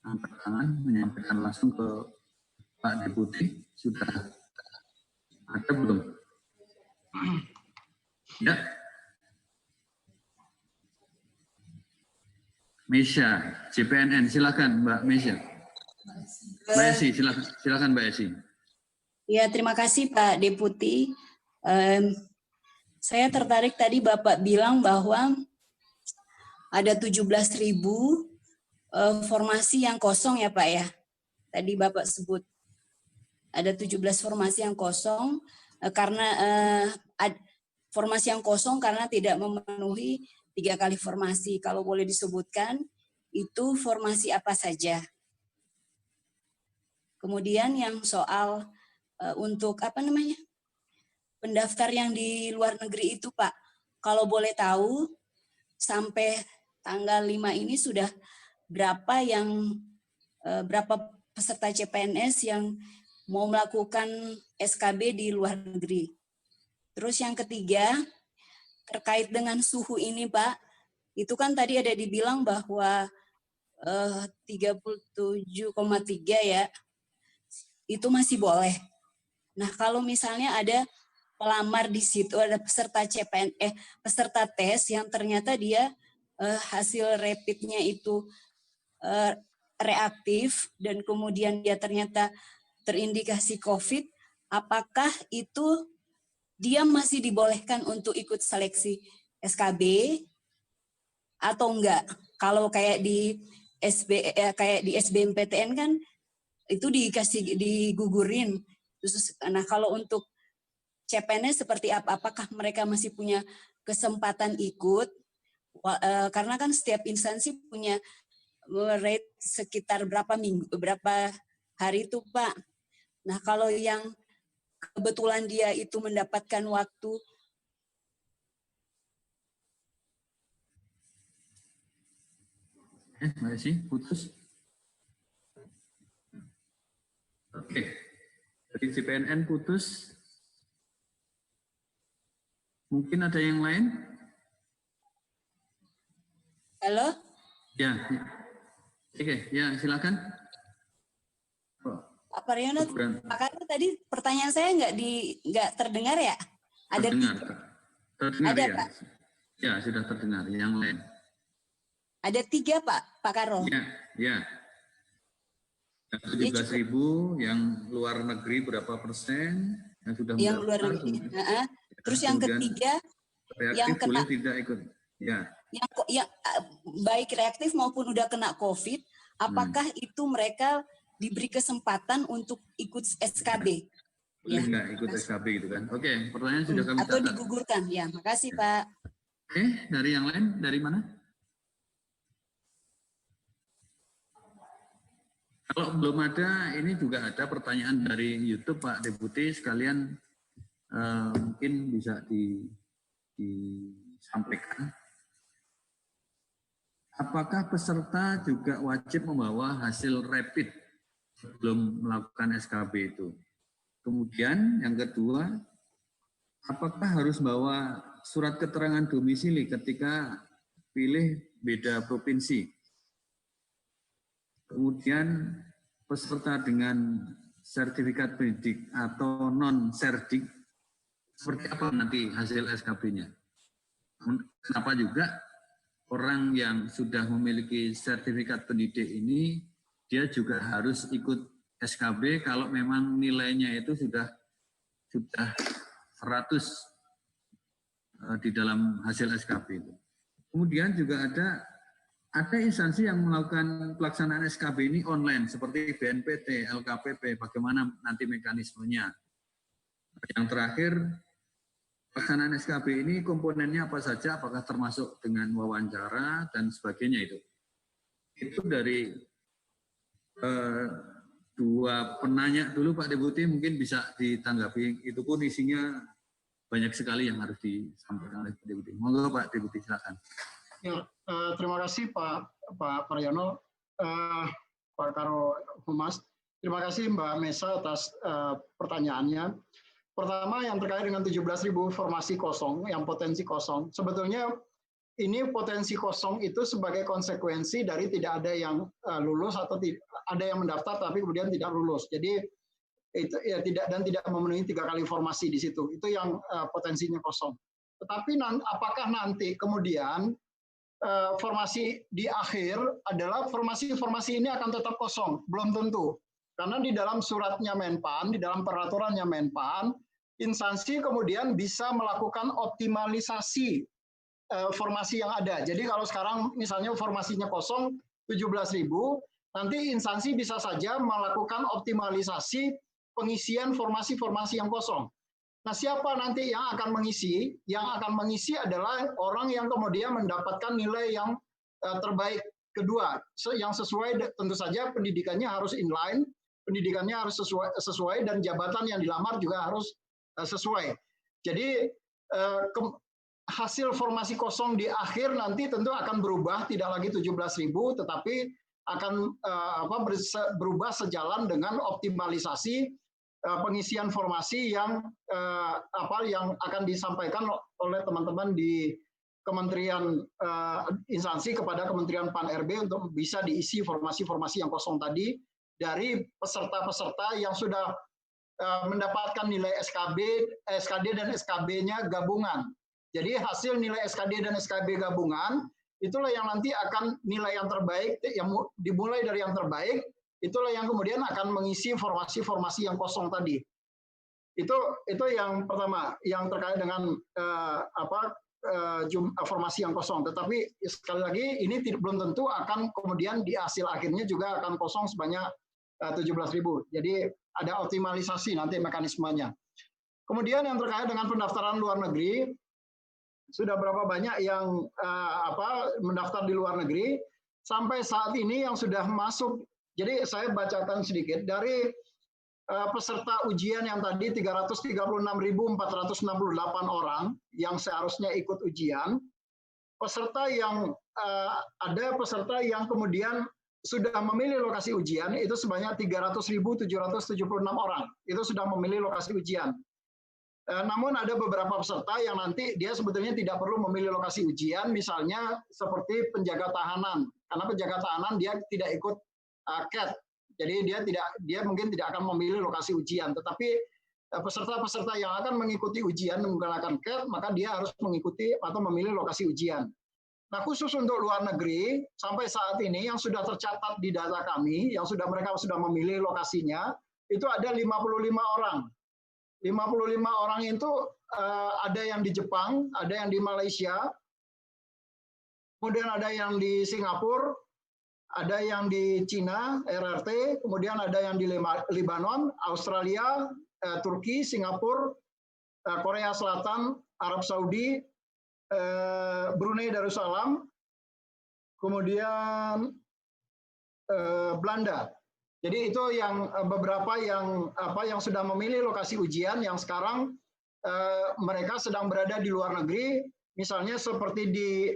angkat tangan menyampaikan langsung ke Pak Deputi. Sudah ada belum? Ya. Mesya, CPNN, silakan Mbak Mesya. Mbak Esi, silakan Mbak Esi. Ya, terima kasih Pak Deputi. Saya tertarik tadi Bapak bilang bahwa ada 17.000 formasi yang kosong ya Pak ya. Tadi Bapak sebut ada 17 formasi yang kosong karena formasi yang kosong karena tidak memenuhi 3 kali formasi. Kalau boleh disebutkan, itu formasi apa saja? Kemudian yang soal untuk pendaftar yang di luar negeri itu Pak, kalau boleh tahu sampai tanggal 5 ini sudah berapa peserta CPNS yang mau melakukan SKB di luar negeri. Terus yang ketiga, terkait dengan suhu ini Pak, itu kan tadi ada dibilang bahwa 37,3 ya, itu masih boleh. Nah kalau misalnya ada pelamar di situ, ada peserta peserta tes yang ternyata dia hasil rapidnya itu reaktif dan kemudian dia ternyata terindikasi COVID, apakah itu dia masih dibolehkan untuk ikut seleksi SKB atau enggak? Kalau kayak di SBMPTN kan itu digugurin. Nah, kalau untuk CPNS seperti apa? Apakah mereka masih punya kesempatan ikut? Karena kan setiap instansi punya rate sekitar berapa hari itu, Pak. Nah, kalau yang kebetulan dia itu mendapatkan waktu Mbak Esi, putus. Oke. Dari CPNN putus. Mungkin ada yang lain? Halo? Ya. Oke, ya silakan. Pak Paryono, Pak tadi pertanyaan saya nggak terdengar ya? Ada terdengar ada, ya. Pak? Ya, sudah terdengar. Yang lain? Ada 3, Pak Karo. Ya. 17.000 yang luar negeri berapa persen yang sudah yang mendaftar? Luar negeri. Terus yang ketiga, yang boleh tidak ikut. Ya. Yang baik reaktif maupun udah kena COVID, apakah itu mereka diberi kesempatan untuk ikut SKB? Boleh nggak ikut SKB gitu kan? Oke, pertanyaan sudah kami atau catat. digugurkan. Ya, makasih Pak. Oke, dari yang lain, dari mana? Kalau belum ada, ini juga ada pertanyaan dari YouTube Pak Deputi, sekalian mungkin bisa disampaikan. Apakah peserta juga wajib membawa hasil rapid sebelum melakukan SKB itu? Kemudian yang kedua, apakah harus bawa surat keterangan domisili ketika pilih beda provinsi? Kemudian peserta dengan sertifikat pendidik atau non-serdik, seperti apa nanti hasil SKB-nya? Kenapa juga orang yang sudah memiliki sertifikat pendidik ini, dia juga harus ikut SKB kalau memang nilainya itu sudah 100 di dalam hasil SKB itu. Kemudian juga ada instansi yang melakukan pelaksanaan SKB ini online seperti BNPT, LKPP, bagaimana nanti mekanismenya. Yang terakhir, pelaksanaan SKB ini komponennya apa saja, apakah termasuk dengan wawancara dan sebagainya itu. Itu dari dua penanya dulu Pak Deputi, mungkin bisa ditanggapi, itu pun isinya banyak sekali yang harus disampaikan oleh Pak Deputi. Monggo Pak Deputi, silakan. Ya, terima kasih Pak Paryono, Pak Karo Humas. Terima kasih Mbak Mesa atas pertanyaannya. Pertama yang terkait dengan 17.000 formasi kosong, yang potensi kosong. Sebetulnya ini potensi kosong itu sebagai konsekuensi dari tidak ada yang lulus atau ada yang mendaftar tapi kemudian tidak lulus. Jadi itu ya tidak memenuhi 3 kali formasi di situ. Itu yang potensinya kosong. Tetapi apakah nanti kemudian formasi di akhir adalah formasi ini akan tetap kosong? Belum tentu. Karena di dalam suratnya Menpan, di dalam peraturannya Menpan, instansi kemudian bisa melakukan optimalisasi formasi yang ada. Jadi kalau sekarang misalnya formasinya kosong 17.000, nanti instansi bisa saja melakukan optimalisasi pengisian formasi-formasi yang kosong. Nah, siapa nanti yang akan mengisi? Yang akan mengisi adalah orang yang kemudian mendapatkan nilai yang terbaik kedua, yang sesuai, tentu saja pendidikannya harus inline, pendidikannya harus sesuai dan jabatan yang dilamar juga harus sesuai. Jadi hasil formasi kosong di akhir nanti tentu akan berubah, tidak lagi 17.000, tetapi akan berubah sejalan dengan optimalisasi pengisian formasi yang akan disampaikan oleh teman-teman di Kementerian instansi kepada Kementerian Pan-RB untuk bisa diisi formasi-formasi yang kosong tadi dari peserta-peserta yang sudah mendapatkan nilai SKD dan SKB-nya gabungan. Jadi hasil nilai SKD dan SKB gabungan itulah yang nanti akan nilai yang terbaik, yang dimulai dari yang terbaik, itulah yang kemudian akan mengisi formasi-formasi yang kosong tadi. Itu yang pertama, yang terkait dengan formasi yang kosong. Tetapi sekali lagi ini belum tentu akan kemudian di hasil akhirnya juga akan kosong sebanyak 17.000. Jadi ada optimalisasi nanti mekanismenya. Kemudian yang terkait dengan pendaftaran luar negeri, sudah berapa banyak yang mendaftar di luar negeri sampai saat ini yang sudah masuk. Jadi saya bacakan sedikit dari peserta ujian yang tadi 336.468 orang yang seharusnya ikut ujian. Peserta yang ada peserta yang kemudian sudah memilih lokasi ujian itu sebanyak 300.776 orang. Itu sudah memilih lokasi ujian. Namun ada beberapa peserta yang nanti dia sebetulnya tidak perlu memilih lokasi ujian, misalnya seperti penjaga tahanan. Karena penjaga tahanan dia tidak ikut CAT. Jadi dia mungkin tidak akan memilih lokasi ujian, tetapi peserta-peserta yang akan mengikuti ujian menggunakan CAT, maka dia harus mengikuti atau memilih lokasi ujian. Nah, khusus untuk luar negeri, sampai saat ini yang sudah tercatat di data kami, yang mereka sudah memilih lokasinya, itu ada 55 orang. 55 orang itu ada yang di Jepang, ada yang di Malaysia, kemudian ada yang di Singapura, ada yang di Cina, RRT, kemudian ada yang di Lebanon, Australia, Turki, Singapura, Korea Selatan, Arab Saudi, Brunei Darussalam, kemudian Belanda. Jadi itu yang beberapa yang sudah memilih lokasi ujian yang sekarang mereka sedang berada di luar negeri, misalnya seperti di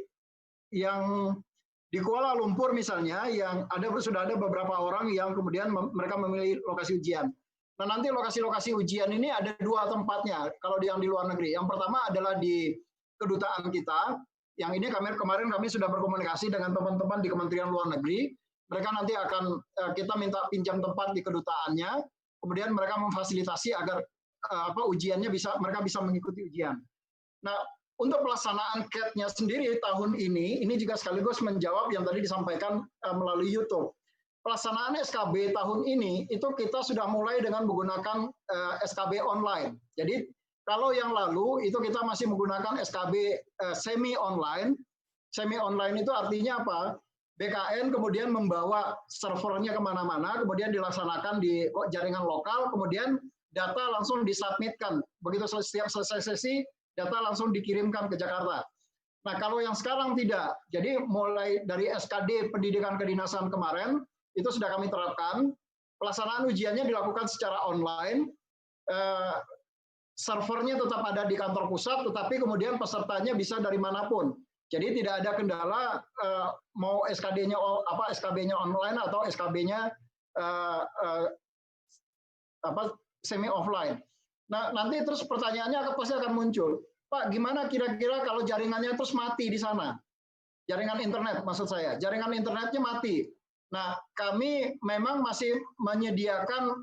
Kuala Lumpur misalnya, yang sudah ada beberapa orang yang kemudian mereka memilih lokasi ujian. Nah, nanti lokasi-lokasi ujian ini ada 2 tempatnya kalau yang di luar negeri. Yang pertama adalah di kedutaan kita. Yang ini kemarin kami sudah berkomunikasi dengan teman-teman di Kementerian Luar Negeri. Mereka nanti akan kita minta pinjam tempat di kedutaannya. Kemudian mereka memfasilitasi agar ujiannya mereka bisa mengikuti ujian. Nah, untuk pelaksanaan CAT-nya sendiri tahun ini juga sekaligus menjawab yang tadi disampaikan melalui YouTube. Pelaksanaan SKB tahun ini itu kita sudah mulai dengan menggunakan SKB online. Jadi kalau yang lalu itu kita masih menggunakan SKB semi online. Semi online itu artinya apa? BKN kemudian membawa servernya kemana-mana, kemudian dilaksanakan di jaringan lokal, kemudian data langsung disubmitkan. Begitu setiap selesai sesi, data langsung dikirimkan ke Jakarta. Nah, kalau yang sekarang tidak. Jadi mulai dari SKD Pendidikan Kedinasan kemarin, itu sudah kami terapkan. Pelaksanaan ujiannya dilakukan secara online. Servernya tetap ada di kantor pusat, tetapi kemudian pesertanya bisa dari manapun. Jadi tidak ada kendala mau SKB-nya online atau SKB-nya semi offline. Nah, nanti terus pertanyaannya pasti akan muncul. Pak, gimana kira-kira kalau jaringannya terus mati di sana? Jaringan internet maksud saya. Jaringan internetnya mati. Nah, kami memang masih menyediakan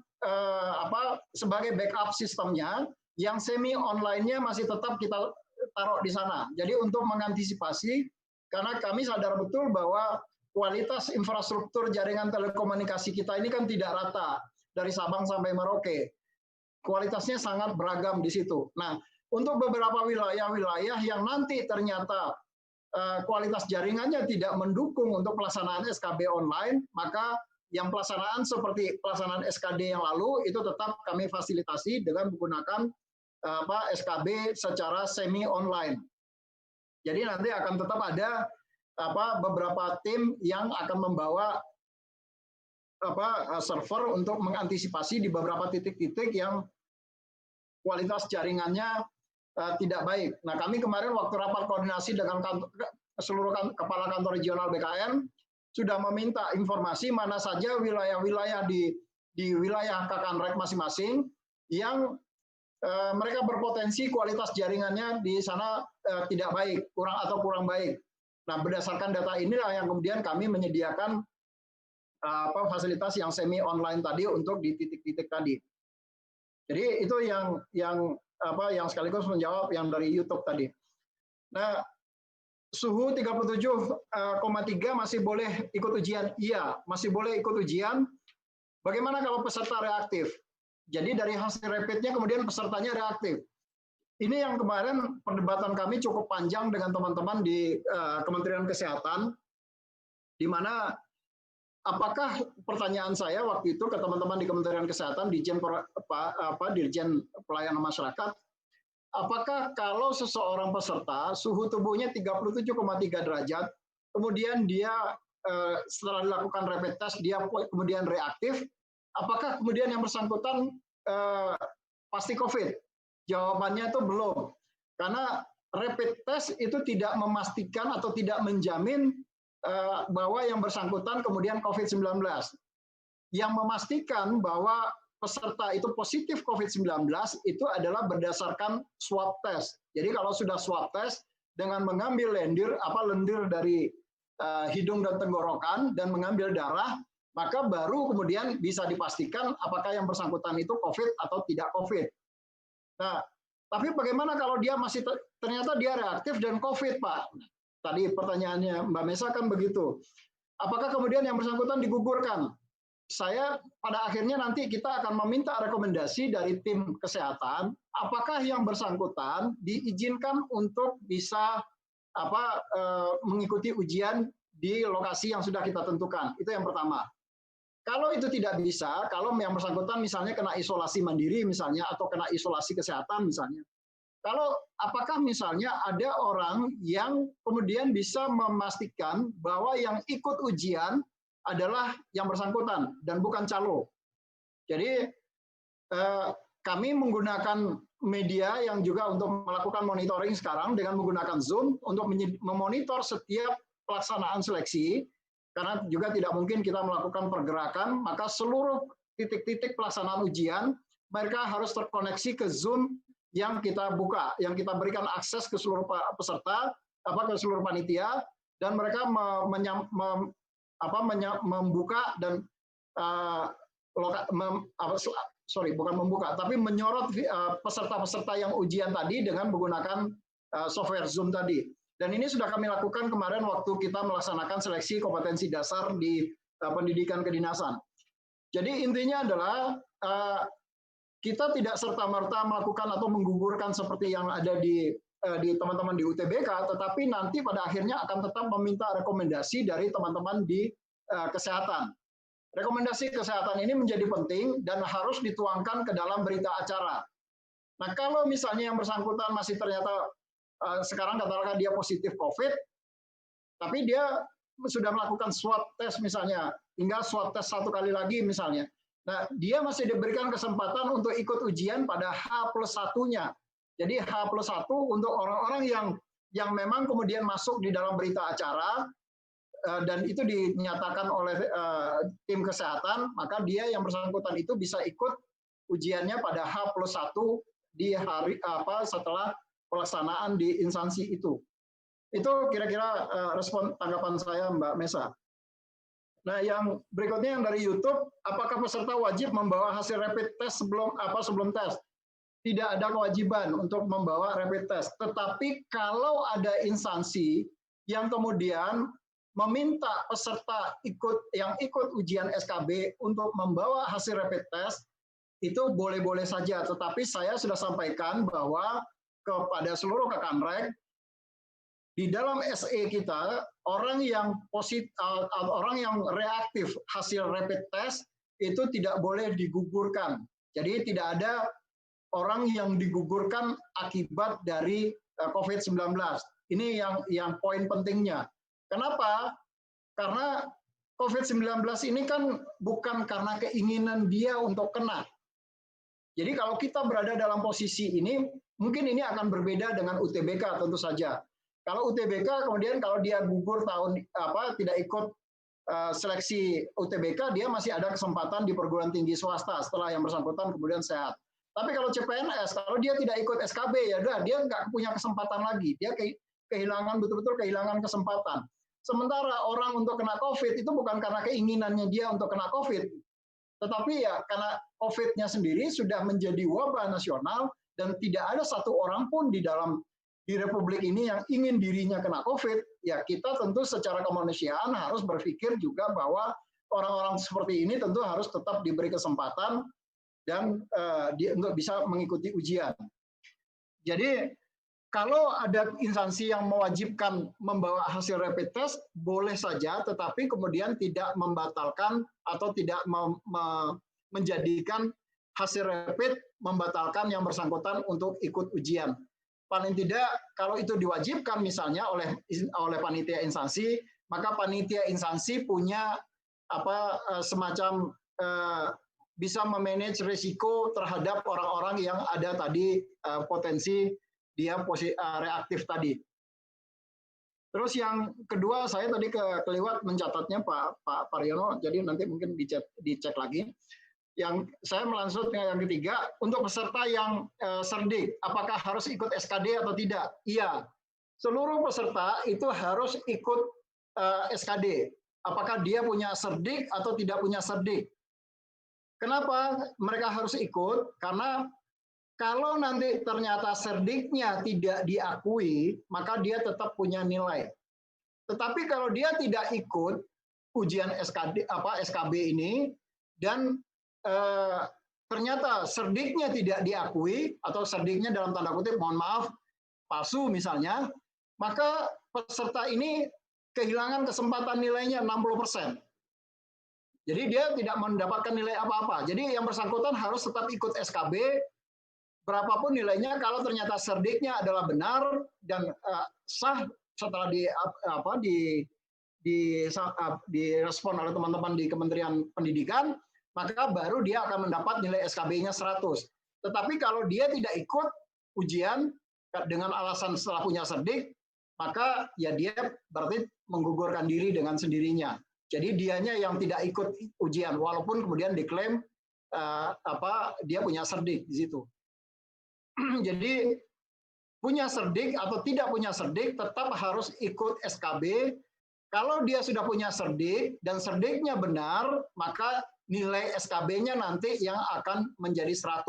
sebagai backup sistemnya yang semi online-nya masih tetap kita taruh di sana. Jadi untuk mengantisipasi, karena kami sadar betul bahwa kualitas infrastruktur jaringan telekomunikasi kita ini kan tidak rata dari Sabang sampai Merauke. Kualitasnya sangat beragam di situ. Nah, untuk beberapa wilayah-wilayah yang nanti ternyata kualitas jaringannya tidak mendukung untuk pelaksanaan SKB online, maka yang pelaksanaan seperti pelaksanaan SKD yang lalu itu tetap kami fasilitasi dengan menggunakan SKB secara semi online. Jadi nanti akan tetap ada beberapa tim yang akan membawa server untuk mengantisipasi di beberapa titik-titik yang kualitas jaringannya tidak baik. Nah, kami kemarin waktu rapat koordinasi dengan seluruh kepala kantor regional BKN sudah meminta informasi mana saja wilayah-wilayah di wilayah Kakanrek masing-masing yang mereka berpotensi kualitas jaringannya di sana tidak baik, kurang baik. Nah, berdasarkan data inilah yang kemudian kami menyediakan fasilitas yang semi online tadi untuk di titik-titik tadi. Jadi itu yang sekaligus menjawab yang dari YouTube tadi. Nah, suhu 37,3 masih boleh ikut ujian? Iya, masih boleh ikut ujian. Bagaimana kalau peserta reaktif? Jadi dari hasil rapidnya kemudian pesertanya reaktif. Ini yang kemarin perdebatan kami cukup panjang dengan teman-teman di Kementerian Kesehatan, di mana apakah pertanyaan saya waktu itu ke teman-teman di Kementerian Kesehatan, Dirjen Pelayanan Masyarakat, apakah kalau seseorang peserta suhu tubuhnya 37,3 derajat, kemudian dia setelah dilakukan rapid test dia kemudian reaktif, apakah kemudian yang bersangkutan pasti COVID? Jawabannya itu belum, karena rapid test itu tidak memastikan atau tidak menjamin bahwa yang bersangkutan kemudian COVID-19. Yang memastikan bahwa peserta itu positif COVID-19 itu adalah berdasarkan swab test. Jadi kalau sudah swab test dengan mengambil lendir dari hidung dan tenggorokan dan mengambil darah, maka baru kemudian bisa dipastikan apakah yang bersangkutan itu COVID atau tidak COVID. Nah, tapi bagaimana kalau dia ternyata dia reaktif dan COVID, Pak? Tadi pertanyaannya Mbak Mesa kan begitu. Apakah kemudian yang bersangkutan digugurkan? Saya pada akhirnya nanti kita akan meminta rekomendasi dari tim kesehatan, apakah yang bersangkutan diizinkan untuk bisa mengikuti ujian di lokasi yang sudah kita tentukan. Itu yang pertama. Kalau itu tidak bisa, kalau yang bersangkutan misalnya kena isolasi mandiri misalnya, atau kena isolasi kesehatan misalnya, kalau apakah misalnya ada orang yang kemudian bisa memastikan bahwa yang ikut ujian adalah yang bersangkutan dan bukan calo. Jadi kami menggunakan media yang juga untuk melakukan monitoring sekarang dengan menggunakan Zoom untuk memonitor setiap pelaksanaan seleksi, karena juga tidak mungkin kita melakukan pergerakan, maka seluruh titik-titik pelaksanaan ujian, mereka harus terkoneksi ke Zoom yang kita buka, yang kita berikan akses ke seluruh peserta, ke seluruh panitia, dan mereka membuka dan bukan membuka, tapi menyorot peserta-peserta yang ujian tadi dengan menggunakan software Zoom tadi. Dan ini sudah kami lakukan kemarin waktu kita melaksanakan seleksi kompetensi dasar di pendidikan kedinasan. Jadi intinya adalah kita tidak serta-merta melakukan atau menggugurkan seperti yang ada di teman-teman di UTBK, tetapi nanti pada akhirnya akan tetap meminta rekomendasi dari teman-teman di kesehatan. Rekomendasi kesehatan ini menjadi penting dan harus dituangkan ke dalam berita acara. Nah, kalau misalnya yang bersangkutan masih ternyata sekarang katakan dia positif COVID, tapi dia sudah melakukan swab test misalnya, tinggal swab test 1 kali lagi misalnya. Nah, dia masih diberikan kesempatan untuk ikut ujian pada H+1-nya. Jadi H+1 untuk orang-orang yang memang kemudian masuk di dalam berita acara, dan itu dinyatakan oleh tim kesehatan, maka dia yang bersangkutan itu bisa ikut ujiannya pada H+1 di hari setelah pelaksanaan di instansi itu. Itu kira-kira respon tanggapan saya, Mbak Mesa. Nah, yang berikutnya yang dari YouTube, apakah peserta wajib membawa hasil rapid test sebelum tes? Tidak ada kewajiban untuk membawa rapid test. Tetapi kalau ada instansi yang kemudian meminta peserta yang ikut ujian SKB untuk membawa hasil rapid test, itu boleh-boleh saja. Tetapi saya sudah sampaikan bahwa kepada seluruh Kekanrek, di dalam SE kita, orang yang reaktif hasil rapid test itu tidak boleh digugurkan. Jadi tidak ada orang yang digugurkan akibat dari COVID-19. Ini yang poin pentingnya. Kenapa? Karena COVID-19 ini kan bukan karena keinginan dia untuk kena. Jadi kalau kita berada dalam posisi ini, mungkin ini akan berbeda dengan UTBK tentu saja. Kalau UTBK kemudian kalau dia gugur tidak ikut seleksi UTBK, dia masih ada kesempatan di perguruan tinggi swasta setelah yang bersangkutan kemudian sehat. Tapi kalau CPNS, kalau dia tidak ikut SKB, ya udah dia nggak punya kesempatan lagi. Dia betul-betul kehilangan kesempatan. Sementara orang untuk kena COVID itu bukan karena keinginannya dia untuk kena COVID, tetapi ya karena COVID-nya sendiri sudah menjadi wabah nasional dan tidak ada satu orang pun di Republik ini yang ingin dirinya kena COVID. Ya kita tentu secara kemanusiaan harus berpikir juga bahwa orang-orang seperti ini tentu harus tetap diberi kesempatan dan untuk bisa mengikuti ujian. Jadi kalau ada instansi yang mewajibkan membawa hasil rapid test, boleh saja, tetapi kemudian tidak membatalkan atau tidak menjadikan hasil rapid membatalkan yang bersangkutan untuk ikut ujian. Paling tidak, kalau itu diwajibkan misalnya oleh panitia instansi, maka panitia instansi punya semacam bisa memanage risiko terhadap orang-orang yang ada tadi potensi dia reaktif tadi. Terus yang kedua, saya tadi keliwat mencatatnya Pak Paryono, jadi nanti mungkin dicek lagi. Yang saya melanjut yang ketiga, untuk peserta yang cerdik, apakah harus ikut SKD atau tidak? Iya, seluruh peserta itu harus ikut SKD. Apakah dia punya cerdik atau tidak punya cerdik? Kenapa mereka harus ikut? Karena kalau nanti ternyata cerdiknya tidak diakui, maka dia tetap punya nilai. Tetapi kalau dia tidak ikut ujian SKB ini dan ternyata cerdiknya tidak diakui atau cerdiknya dalam tanda kutip mohon maaf palsu misalnya, maka peserta ini kehilangan kesempatan nilainya 60%. Jadi dia tidak mendapatkan nilai apa-apa. Jadi yang bersangkutan harus tetap ikut SKB berapapun nilainya. Kalau ternyata cerdiknya adalah benar dan sah setelah direspon oleh teman-teman di Kementerian Pendidikan, maka baru dia akan mendapat nilai SKB-nya 100. Tetapi kalau dia tidak ikut ujian dengan alasan setelah punya cerdik, maka ya dia berarti menggugurkan diri dengan sendirinya. Jadi dianya yang tidak ikut ujian, walaupun kemudian diklaim dia punya serdik di situ. Jadi punya serdik atau tidak punya serdik tetap harus ikut SKB. Kalau dia sudah punya serdik dan serdiknya benar, maka nilai SKB-nya nanti yang akan menjadi 100.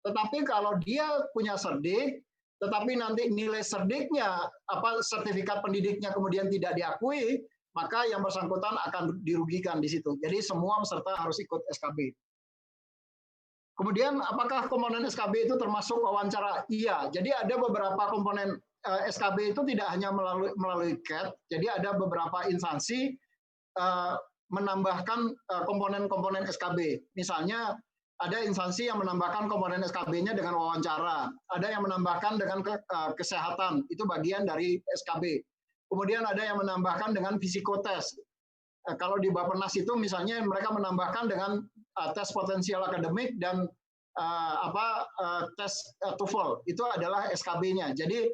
Tetapi kalau dia punya serdik, tetapi nanti nilai serdiknya, sertifikat pendidiknya kemudian tidak diakui, maka yang bersangkutan akan dirugikan di situ. Jadi semua peserta harus ikut SKB. Kemudian apakah komponen SKB itu termasuk wawancara? Iya, jadi ada beberapa komponen SKB itu tidak hanya melalui CAT, jadi ada beberapa instansi menambahkan komponen-komponen SKB. Misalnya ada instansi yang menambahkan komponen SKB-nya dengan wawancara, ada yang menambahkan dengan kesehatan, itu bagian dari SKB. Kemudian ada yang menambahkan dengan psikotes. Kalau di Bappenas itu misalnya mereka menambahkan dengan tes potensial akademik dan tes TOEFL, itu adalah SKB-nya. Jadi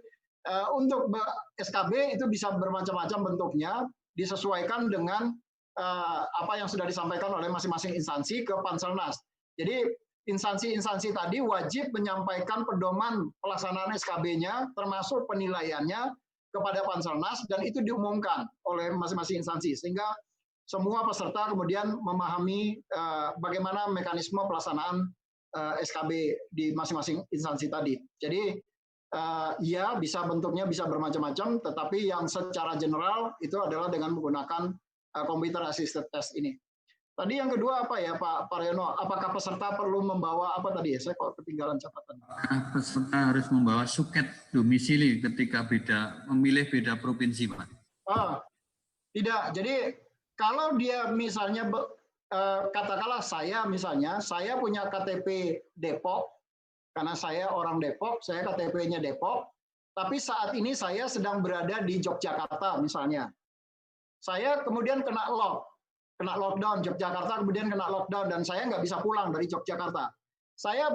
untuk SKB itu bisa bermacam-macam bentuknya, disesuaikan dengan apa yang sudah disampaikan oleh masing-masing instansi ke Panselnas. Jadi instansi-instansi tadi wajib menyampaikan pedoman pelaksanaan SKB-nya, termasuk penilaiannya kepada Panselnas, dan itu diumumkan oleh masing-masing instansi, sehingga semua peserta kemudian memahami bagaimana mekanisme pelaksanaan SKB di masing-masing instansi tadi. Jadi ya bisa bentuknya bisa bermacam-macam, tetapi yang secara general itu adalah dengan menggunakan computer assisted test ini. Tadi yang kedua apa ya Pak Paryono? Apakah peserta perlu membawa apa tadi ya? Saya kok ketinggalan catatan. Peserta harus membawa suket domisili ketika memilih beda provinsi, Pak. Tidak. Jadi kalau dia misalnya katakanlah saya punya KTP Depok, karena saya orang Depok, saya KTP-nya Depok, tapi saat ini saya sedang berada di Yogyakarta misalnya. Saya kemudian kena lockdown, Yogyakarta kemudian kena lockdown, dan saya nggak bisa pulang dari Yogyakarta. Saya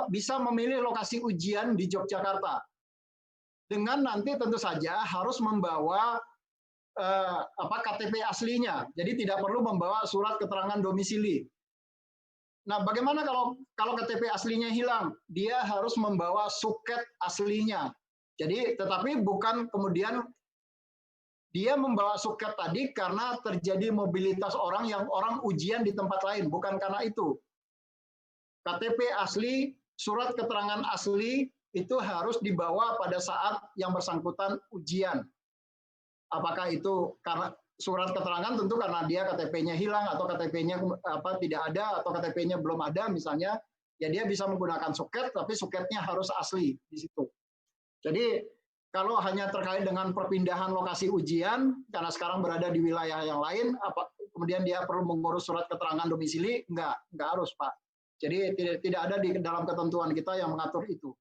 bisa memilih lokasi ujian di Yogyakarta. Dengan nanti tentu saja harus membawa KTP aslinya, jadi tidak perlu membawa surat keterangan domisili. Nah, bagaimana kalau KTP aslinya hilang? Dia harus membawa suket aslinya. Jadi, tetapi bukan kemudian dia membawa suket tadi karena terjadi mobilitas orang ujian di tempat lain, bukan karena itu. KTP asli, surat keterangan asli itu harus dibawa pada saat yang bersangkutan ujian. Apakah itu karena surat keterangan tentu karena dia KTP-nya hilang atau KTP-nya tidak ada atau KTP-nya belum ada misalnya, ya dia bisa menggunakan suket, tapi suketnya harus asli di situ. Jadi kalau hanya terkait dengan perpindahan lokasi ujian karena sekarang berada di wilayah yang lain, kemudian dia perlu mengurus surat keterangan domisili, enggak harus Pak. Jadi tidak ada di dalam ketentuan kita yang mengatur itu.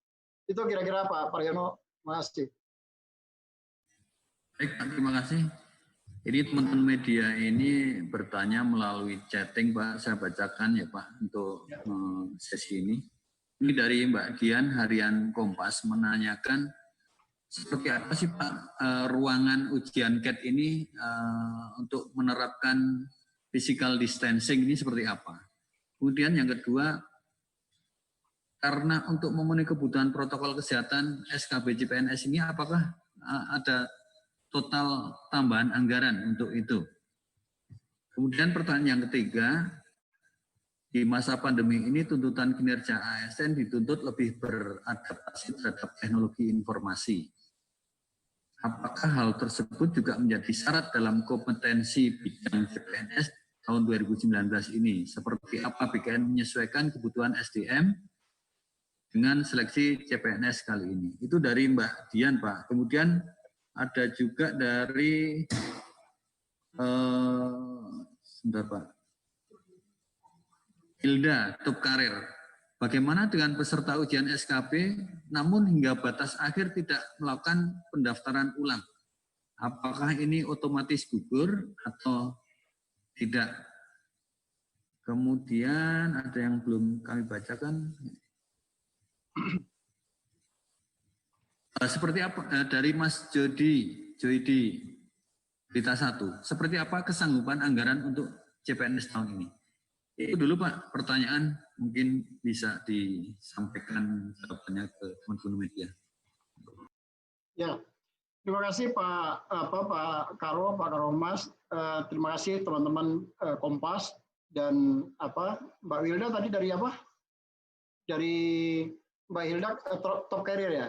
Itu kira-kira Pak Paryono. Terima kasih. Baik, terima kasih. Jadi teman-teman media ini bertanya melalui chatting, Pak. Saya bacakan ya Pak untuk sesi ini. Ini dari Mbak Dian Harian Kompas menanyakan seperti apa sih Pak ruangan ujian CAT ini untuk menerapkan physical distancing ini seperti apa? Kemudian yang kedua, karena untuk memenuhi kebutuhan protokol kesehatan SKB CPNS ini apakah ada total tambahan anggaran untuk itu? Kemudian pertanyaan yang ketiga, di masa pandemi ini tuntutan kinerja ASN dituntut lebih beradaptasi terhadap teknologi informasi. Apakah hal tersebut juga menjadi syarat dalam kompetensi bidang CPNS tahun 2019 ini? Seperti apa BKN menyesuaikan kebutuhan SDM dengan seleksi CPNS kali ini? Itu dari Mbak Dian, Pak. Kemudian ada juga dari sebentar Pak, Hilda Top Karir. Bagaimana dengan peserta ujian SKB namun hingga batas akhir tidak melakukan pendaftaran ulang? Apakah ini otomatis gugur atau tidak? Kemudian ada yang belum kami bacakan. Seperti apa dari Mas Joidi Berita 1, seperti apa kesanggupan anggaran untuk CPNS tahun ini? Itu dulu Pak, pertanyaan mungkin bisa disampaikan jawabannya ke teman-teman media. Ya, terima kasih Pak Karo, Pak Karomas. Terima kasih teman-teman Kompas dan Mbak Wilda tadi dari apa? Dari Mbak Hilda Top Career ya.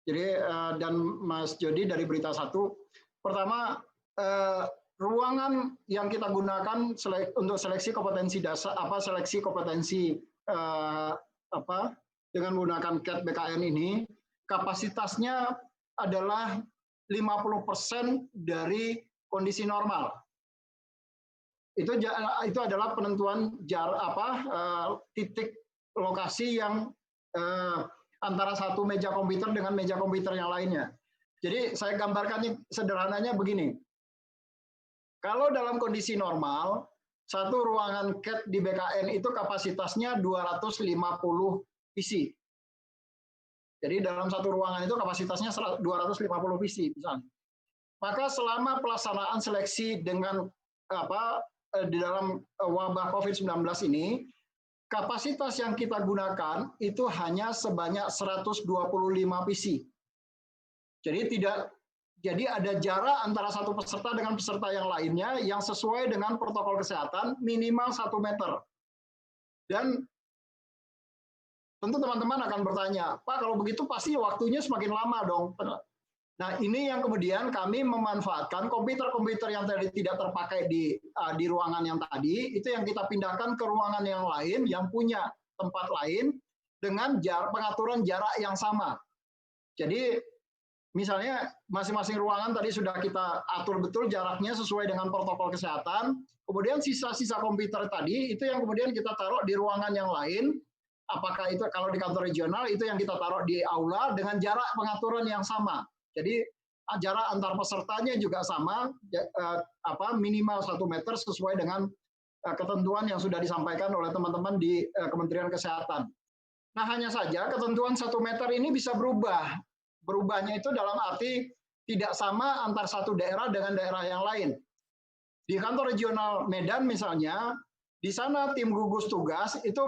Jadi dan Mas Jody dari Berita Satu. Pertama, ruangan yang kita gunakan untuk seleksi kompetensi dasar seleksi kompetensi dengan menggunakan CAT BKN ini kapasitasnya adalah 50% dari kondisi normal. Itu adalah penentuan titik lokasi yang antara satu meja komputer dengan meja komputer yang lainnya. Jadi saya gambarkan sederhananya begini. Kalau dalam kondisi normal, satu ruangan CAT di BKN itu kapasitasnya 250 PC. Jadi dalam satu ruangan itu kapasitasnya 250 PC misalnya. Maka selama pelaksanaan seleksi dengan di dalam wabah COVID-19 ini, kapasitas yang kita gunakan itu hanya sebanyak 125 PC. Jadi ada jarak antara satu peserta dengan peserta yang lainnya yang sesuai dengan protokol kesehatan minimal 1 meter. Dan tentu teman-teman akan bertanya, Pak kalau begitu pasti waktunya semakin lama dong. Nah ini yang kemudian kami memanfaatkan komputer-komputer yang tadi tidak terpakai di ruangan yang tadi, itu yang kita pindahkan ke ruangan yang lain yang punya tempat lain dengan pengaturan jarak yang sama. Jadi misalnya masing-masing ruangan tadi sudah kita atur betul jaraknya sesuai dengan protokol kesehatan. Kemudian sisa-sisa komputer tadi itu yang kemudian kita taruh di ruangan yang lain. Apakah itu kalau di kantor regional itu yang kita taruh di aula dengan jarak pengaturan yang sama. Jadi jarak antar pesertanya juga sama, minimal 1 meter sesuai dengan ketentuan yang sudah disampaikan oleh teman-teman di Kementerian Kesehatan. Nah hanya saja ketentuan 1 meter ini bisa berubah. Berubahnya itu dalam arti tidak sama antar satu daerah dengan daerah yang lain. Di kantor regional Medan misalnya, di sana tim gugus tugas itu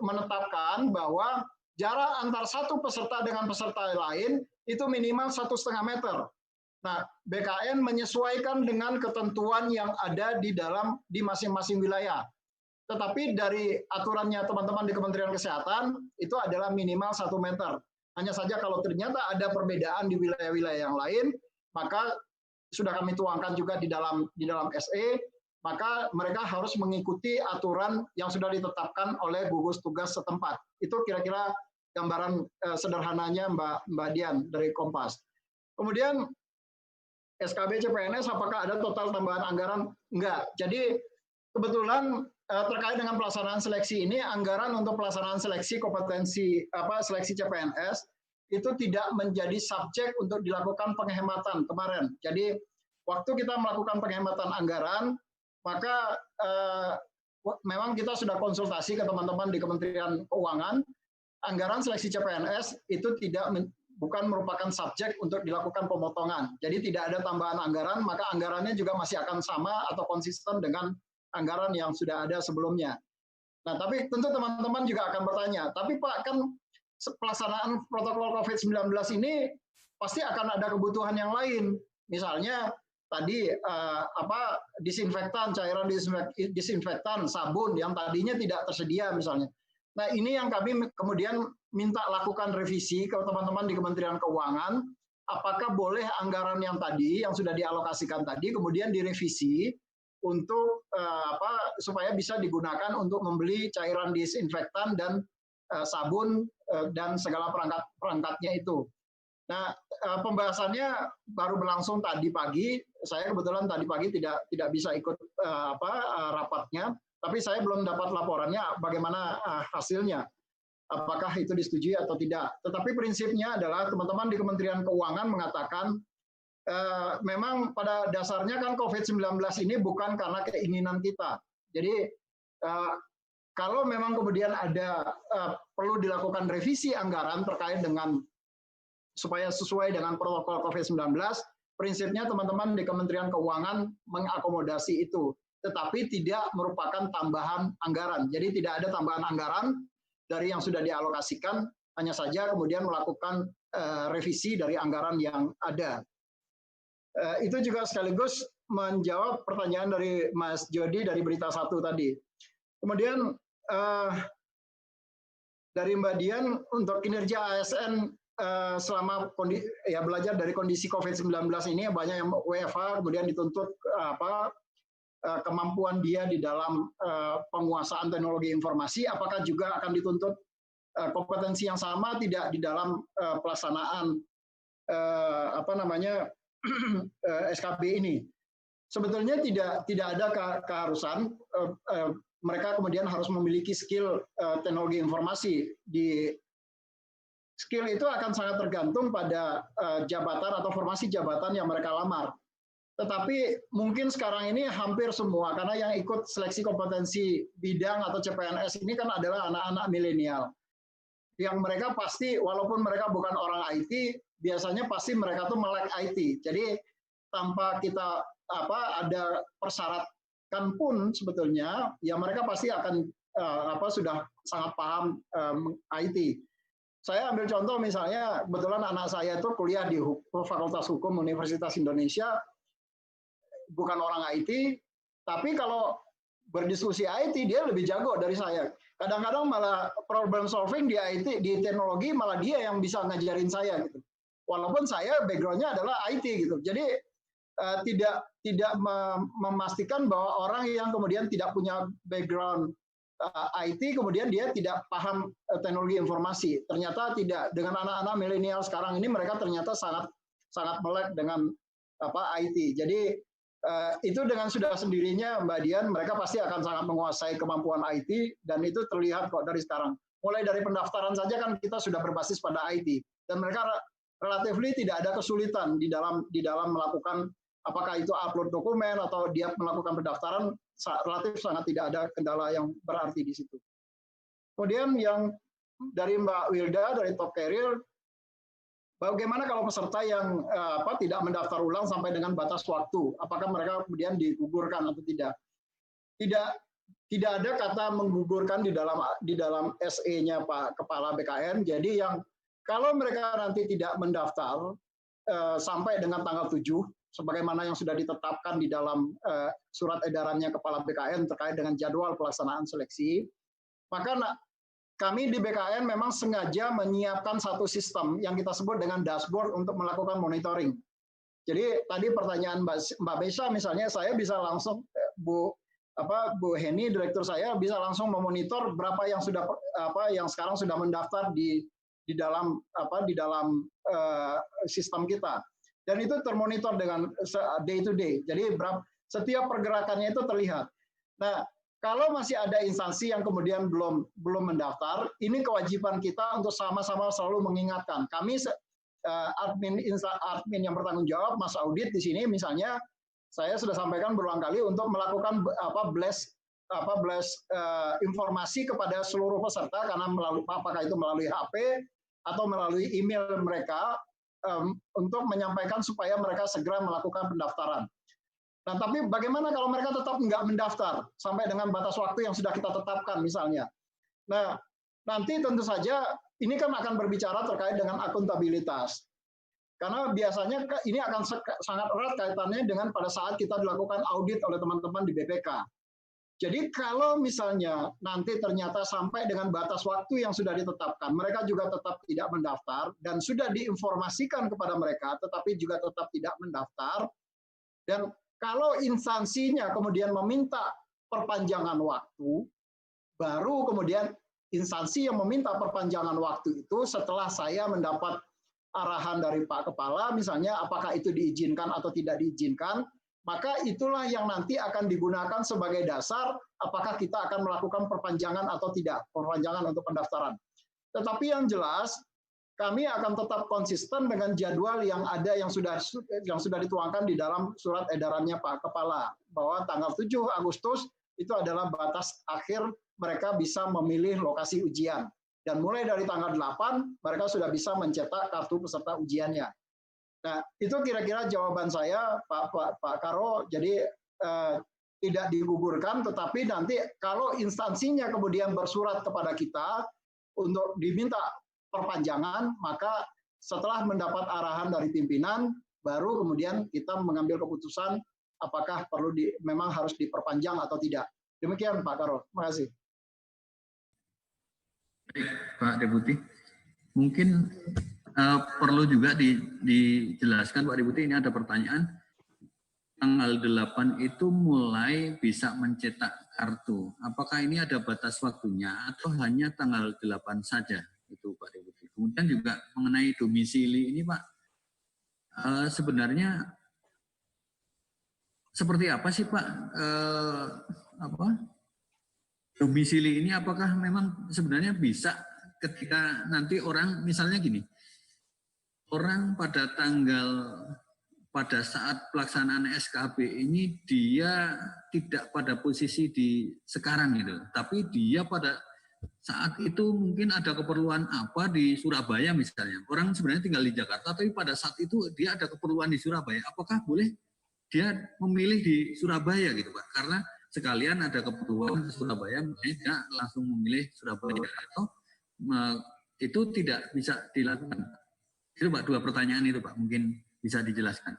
menetapkan bahwa jarak antar satu peserta dengan peserta lain itu minimal 1,5 meter. Nah, BKN menyesuaikan dengan ketentuan yang ada di masing-masing wilayah. Tetapi dari aturannya teman-teman di Kementerian Kesehatan itu adalah minimal 1 meter. Hanya saja kalau ternyata ada perbedaan di wilayah-wilayah yang lain, maka sudah kami tuangkan juga di dalam SE, maka mereka harus mengikuti aturan yang sudah ditetapkan oleh gugus tugas setempat. Itu kira-kira gambaran sederhananya Mbak Dian dari Kompas. Kemudian SKB CPNS apakah ada total tambahan anggaran? Enggak. Jadi kebetulan terkait dengan pelaksanaan seleksi ini, anggaran untuk pelaksanaan seleksi kompetensi seleksi CPNS itu tidak menjadi subjek untuk dilakukan penghematan kemarin. Jadi waktu kita melakukan penghematan anggaran, maka memang kita sudah konsultasi ke teman-teman di Kementerian Keuangan, anggaran seleksi CPNS itu bukan merupakan subjek untuk dilakukan pemotongan. Jadi tidak ada tambahan anggaran, maka anggarannya juga masih akan sama atau konsisten dengan anggaran yang sudah ada sebelumnya. Nah, tapi tentu teman-teman juga akan bertanya, tapi Pak, kan pelaksanaan protokol COVID-19 ini pasti akan ada kebutuhan yang lain. Misalnya tadi disinfektan, cairan disinfektan, sabun yang tadinya tidak tersedia misalnya. Nah, ini yang kami kemudian minta lakukan revisi ke teman-teman di Kementerian Keuangan, apakah boleh anggaran yang tadi yang sudah dialokasikan tadi kemudian direvisi untuk supaya bisa digunakan untuk membeli cairan disinfektan dan sabun dan segala perangkatnya itu. Nah, pembahasannya baru berlangsung tadi pagi. Saya kebetulan tadi pagi tidak bisa ikut rapatnya, tapi saya belum dapat laporannya bagaimana hasilnya. Apakah itu disetujui atau tidak. Tetapi prinsipnya adalah teman-teman di Kementerian Keuangan mengatakan memang pada dasarnya kan COVID-19 ini bukan karena keinginan kita. Jadi kalau memang kemudian ada perlu dilakukan revisi anggaran terkait dengan supaya sesuai dengan protokol COVID-19, prinsipnya teman-teman di Kementerian Keuangan mengakomodasi itu, tetapi tidak merupakan tambahan anggaran. Jadi tidak ada tambahan anggaran dari yang sudah dialokasikan, hanya saja kemudian melakukan revisi dari anggaran yang ada. Itu juga sekaligus menjawab pertanyaan dari Mas Jody dari Berita Satu tadi. Kemudian dari Mbak Dian untuk kinerja ASN selama belajar dari kondisi COVID-19 ini, banyak yang WFH kemudian dituntut kemampuan dia di dalam penguasaan teknologi informasi, apakah juga akan dituntut kompetensi yang sama tidak di dalam pelaksanaan SKB ini. Sebetulnya tidak ada keharusan mereka kemudian harus memiliki skill teknologi informasi. Skill itu akan sangat tergantung pada jabatan atau formasi jabatan yang mereka lamar. Tetapi mungkin sekarang ini hampir semua, karena yang ikut seleksi kompetensi bidang atau CPNS ini kan adalah anak-anak milenial. Yang mereka pasti, walaupun mereka bukan orang IT, biasanya pasti mereka tuh melek IT. Jadi tanpa kita ada persyaratan pun sebetulnya, ya mereka pasti akan sudah sangat paham IT. Saya ambil contoh misalnya, kebetulan anak saya itu kuliah di Fakultas Hukum Universitas Indonesia, bukan orang IT, tapi kalau berdiskusi IT dia lebih jago dari saya. Kadang-kadang malah problem solving di IT, di teknologi malah dia yang bisa ngajarin saya gitu. Walaupun saya background-nya adalah IT gitu. Jadi tidak memastikan bahwa orang yang kemudian tidak punya background IT kemudian dia tidak paham teknologi informasi. Ternyata tidak. Dengan anak-anak milenial sekarang ini mereka ternyata sangat melek dengan IT. Jadi itu dengan sudah sendirinya Mbak Dian, mereka pasti akan sangat menguasai kemampuan IT, dan itu terlihat kok dari sekarang. Mulai dari pendaftaran saja kan kita sudah berbasis pada IT, dan mereka relatifly tidak ada kesulitan di dalam melakukan, apakah itu upload dokumen atau dia melakukan pendaftaran, relatif sangat tidak ada kendala yang berarti di situ. Kemudian yang dari Mbak Wilda dari Top Career, bagaimana kalau peserta yang tidak mendaftar ulang sampai dengan batas waktu? Apakah mereka kemudian digugurkan atau tidak? Tidak ada kata menggugurkan di dalam SE-nya Pak Kepala BKN. Jadi yang kalau mereka nanti tidak mendaftar sampai dengan tanggal 7, sebagaimana yang sudah ditetapkan di dalam surat edarannya Kepala BKN terkait dengan jadwal pelaksanaan seleksi, maka kami di BKN memang sengaja menyiapkan satu sistem yang kita sebut dengan dashboard untuk melakukan monitoring. Jadi tadi pertanyaan Mbak Besa misalnya, saya bisa langsung Bu Heni, direktur saya, bisa langsung memonitor berapa yang sudah yang sekarang sudah mendaftar di dalam sistem kita. Dan itu termonitor dengan day to day. Jadi setiap pergerakannya itu terlihat. Nah, kalau masih ada instansi yang kemudian belum mendaftar, ini kewajiban kita untuk sama-sama selalu mengingatkan. Kami admin yang bertanggung jawab, Mas Audit di sini misalnya, saya sudah sampaikan berulang kali untuk melakukan blast informasi kepada seluruh peserta, karena apakah itu melalui HP atau melalui email mereka, untuk menyampaikan supaya mereka segera melakukan pendaftaran. Nah, tapi bagaimana kalau mereka tetap nggak mendaftar sampai dengan batas waktu yang sudah kita tetapkan misalnya? Nah, nanti tentu saja ini kan akan berbicara terkait dengan akuntabilitas. Karena biasanya ini akan sangat erat kaitannya dengan pada saat kita dilakukan audit oleh teman-teman di BPK. Jadi kalau misalnya nanti ternyata sampai dengan batas waktu yang sudah ditetapkan, mereka juga tetap tidak mendaftar dan sudah diinformasikan kepada mereka, tetapi juga tetap tidak mendaftar, dan kalau instansinya kemudian meminta perpanjangan waktu, baru kemudian instansi yang meminta perpanjangan waktu itu setelah saya mendapat arahan dari Pak Kepala, misalnya apakah itu diizinkan atau tidak diizinkan, maka itulah yang nanti akan digunakan sebagai dasar apakah kita akan melakukan perpanjangan atau tidak, perpanjangan untuk pendaftaran. Tetapi yang jelas, kami akan tetap konsisten dengan jadwal yang ada yang sudah dituangkan di dalam surat edarannya Pak Kepala, bahwa tanggal 7 Agustus itu adalah batas akhir mereka bisa memilih lokasi ujian, dan mulai dari tanggal 8 mereka sudah bisa mencetak kartu peserta ujiannya. Nah, itu kira-kira jawaban saya, Pak Karo. Jadi tidak digugurkan, tetapi nanti kalau instansinya kemudian bersurat kepada kita untuk diminta perpanjangan, maka setelah mendapat arahan dari pimpinan, baru kemudian kita mengambil keputusan apakah perlu memang harus diperpanjang atau tidak. Demikian Pak Karo. Terima kasih. Baik, Pak Deputi. Mungkin perlu juga dijelaskan Pak Deputi, ini ada pertanyaan. Tanggal 8 itu mulai bisa mencetak kartu. Apakah ini ada batas waktunya atau hanya tanggal 8 saja? Itu Pak Deputi. Kemudian juga mengenai domisili ini Pak, sebenarnya seperti apa sih Pak? Domisili ini apakah memang sebenarnya bisa ketika nanti orang, misalnya gini, orang pada saat pelaksanaan SKB ini dia tidak pada posisi di sekarang gitu, tapi dia pada saat itu mungkin ada keperluan apa di Surabaya misalnya. Orang sebenarnya tinggal di Jakarta, tapi pada saat itu dia ada keperluan di Surabaya. Apakah boleh dia memilih di Surabaya gitu Pak? Karena sekalian ada keperluan di Surabaya, dia langsung memilih Surabaya, atau itu tidak bisa dilakukan. Itu Pak, dua pertanyaan itu Pak, mungkin bisa dijelaskan.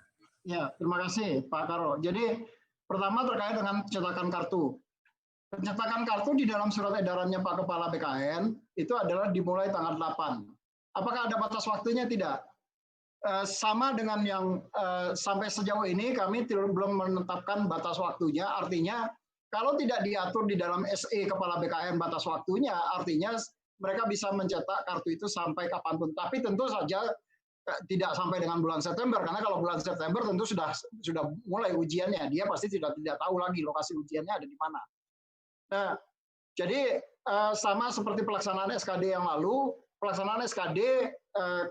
Ya, terima kasih Pak Karo. Jadi pertama terkait dengan pencetakan kartu. Pencetakan kartu di dalam surat edarannya Pak Kepala BKN itu adalah dimulai tanggal 8. Apakah ada batas waktunya? Tidak. Sama dengan yang sampai sejauh ini kami belum menetapkan batas waktunya. Artinya kalau tidak diatur di dalam SE Kepala BKN batas waktunya, artinya mereka bisa mencetak kartu itu sampai kapanpun. Tapi tentu saja tidak sampai dengan bulan September, karena kalau bulan September tentu sudah mulai ujiannya, dia pasti tidak tahu lagi lokasi ujiannya ada di mana. Nah, jadi sama seperti pelaksanaan SKD yang lalu, pelaksanaan SKD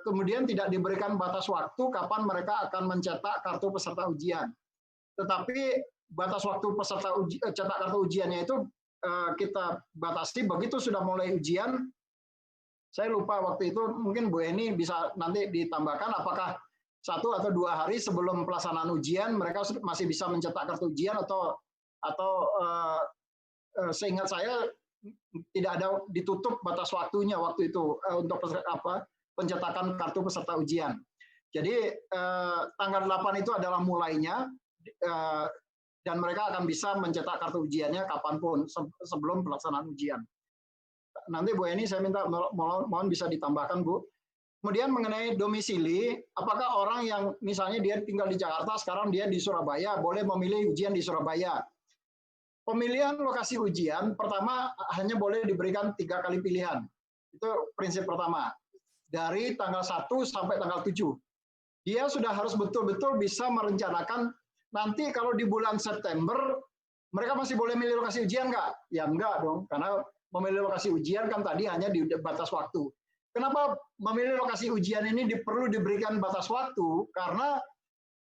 kemudian tidak diberikan batas waktu kapan mereka akan mencetak kartu peserta ujian. Tetapi batas waktu peserta cetak kartu ujiannya itu kita batasi begitu sudah mulai ujian. Saya lupa waktu itu, mungkin Bu Eni bisa nanti ditambahkan apakah 1 atau 2 hari sebelum pelaksanaan ujian mereka masih bisa mencetak kartu ujian atau seingat saya tidak ada ditutup batas waktunya waktu itu untuk pencetakan kartu peserta ujian. Jadi tanggal 8 itu adalah mulainya dan mereka akan bisa mencetak kartu ujiannya kapanpun sebelum pelaksanaan ujian. Nanti Bu Eni saya minta mohon bisa ditambahkan Bu. Kemudian mengenai domisili, apakah orang yang misalnya dia tinggal di Jakarta, sekarang dia di Surabaya, boleh memilih ujian di Surabaya? Pemilihan lokasi ujian, pertama hanya boleh diberikan 3 kali pilihan. Itu prinsip pertama. Dari tanggal 1 sampai tanggal 7. Dia sudah harus betul-betul bisa merencanakan nanti kalau di bulan September, mereka masih boleh milih lokasi ujian nggak? Ya enggak dong, karena memilih lokasi ujian kan tadi hanya di batas waktu. Kenapa memilih lokasi ujian ini perlu diberikan batas waktu? Karena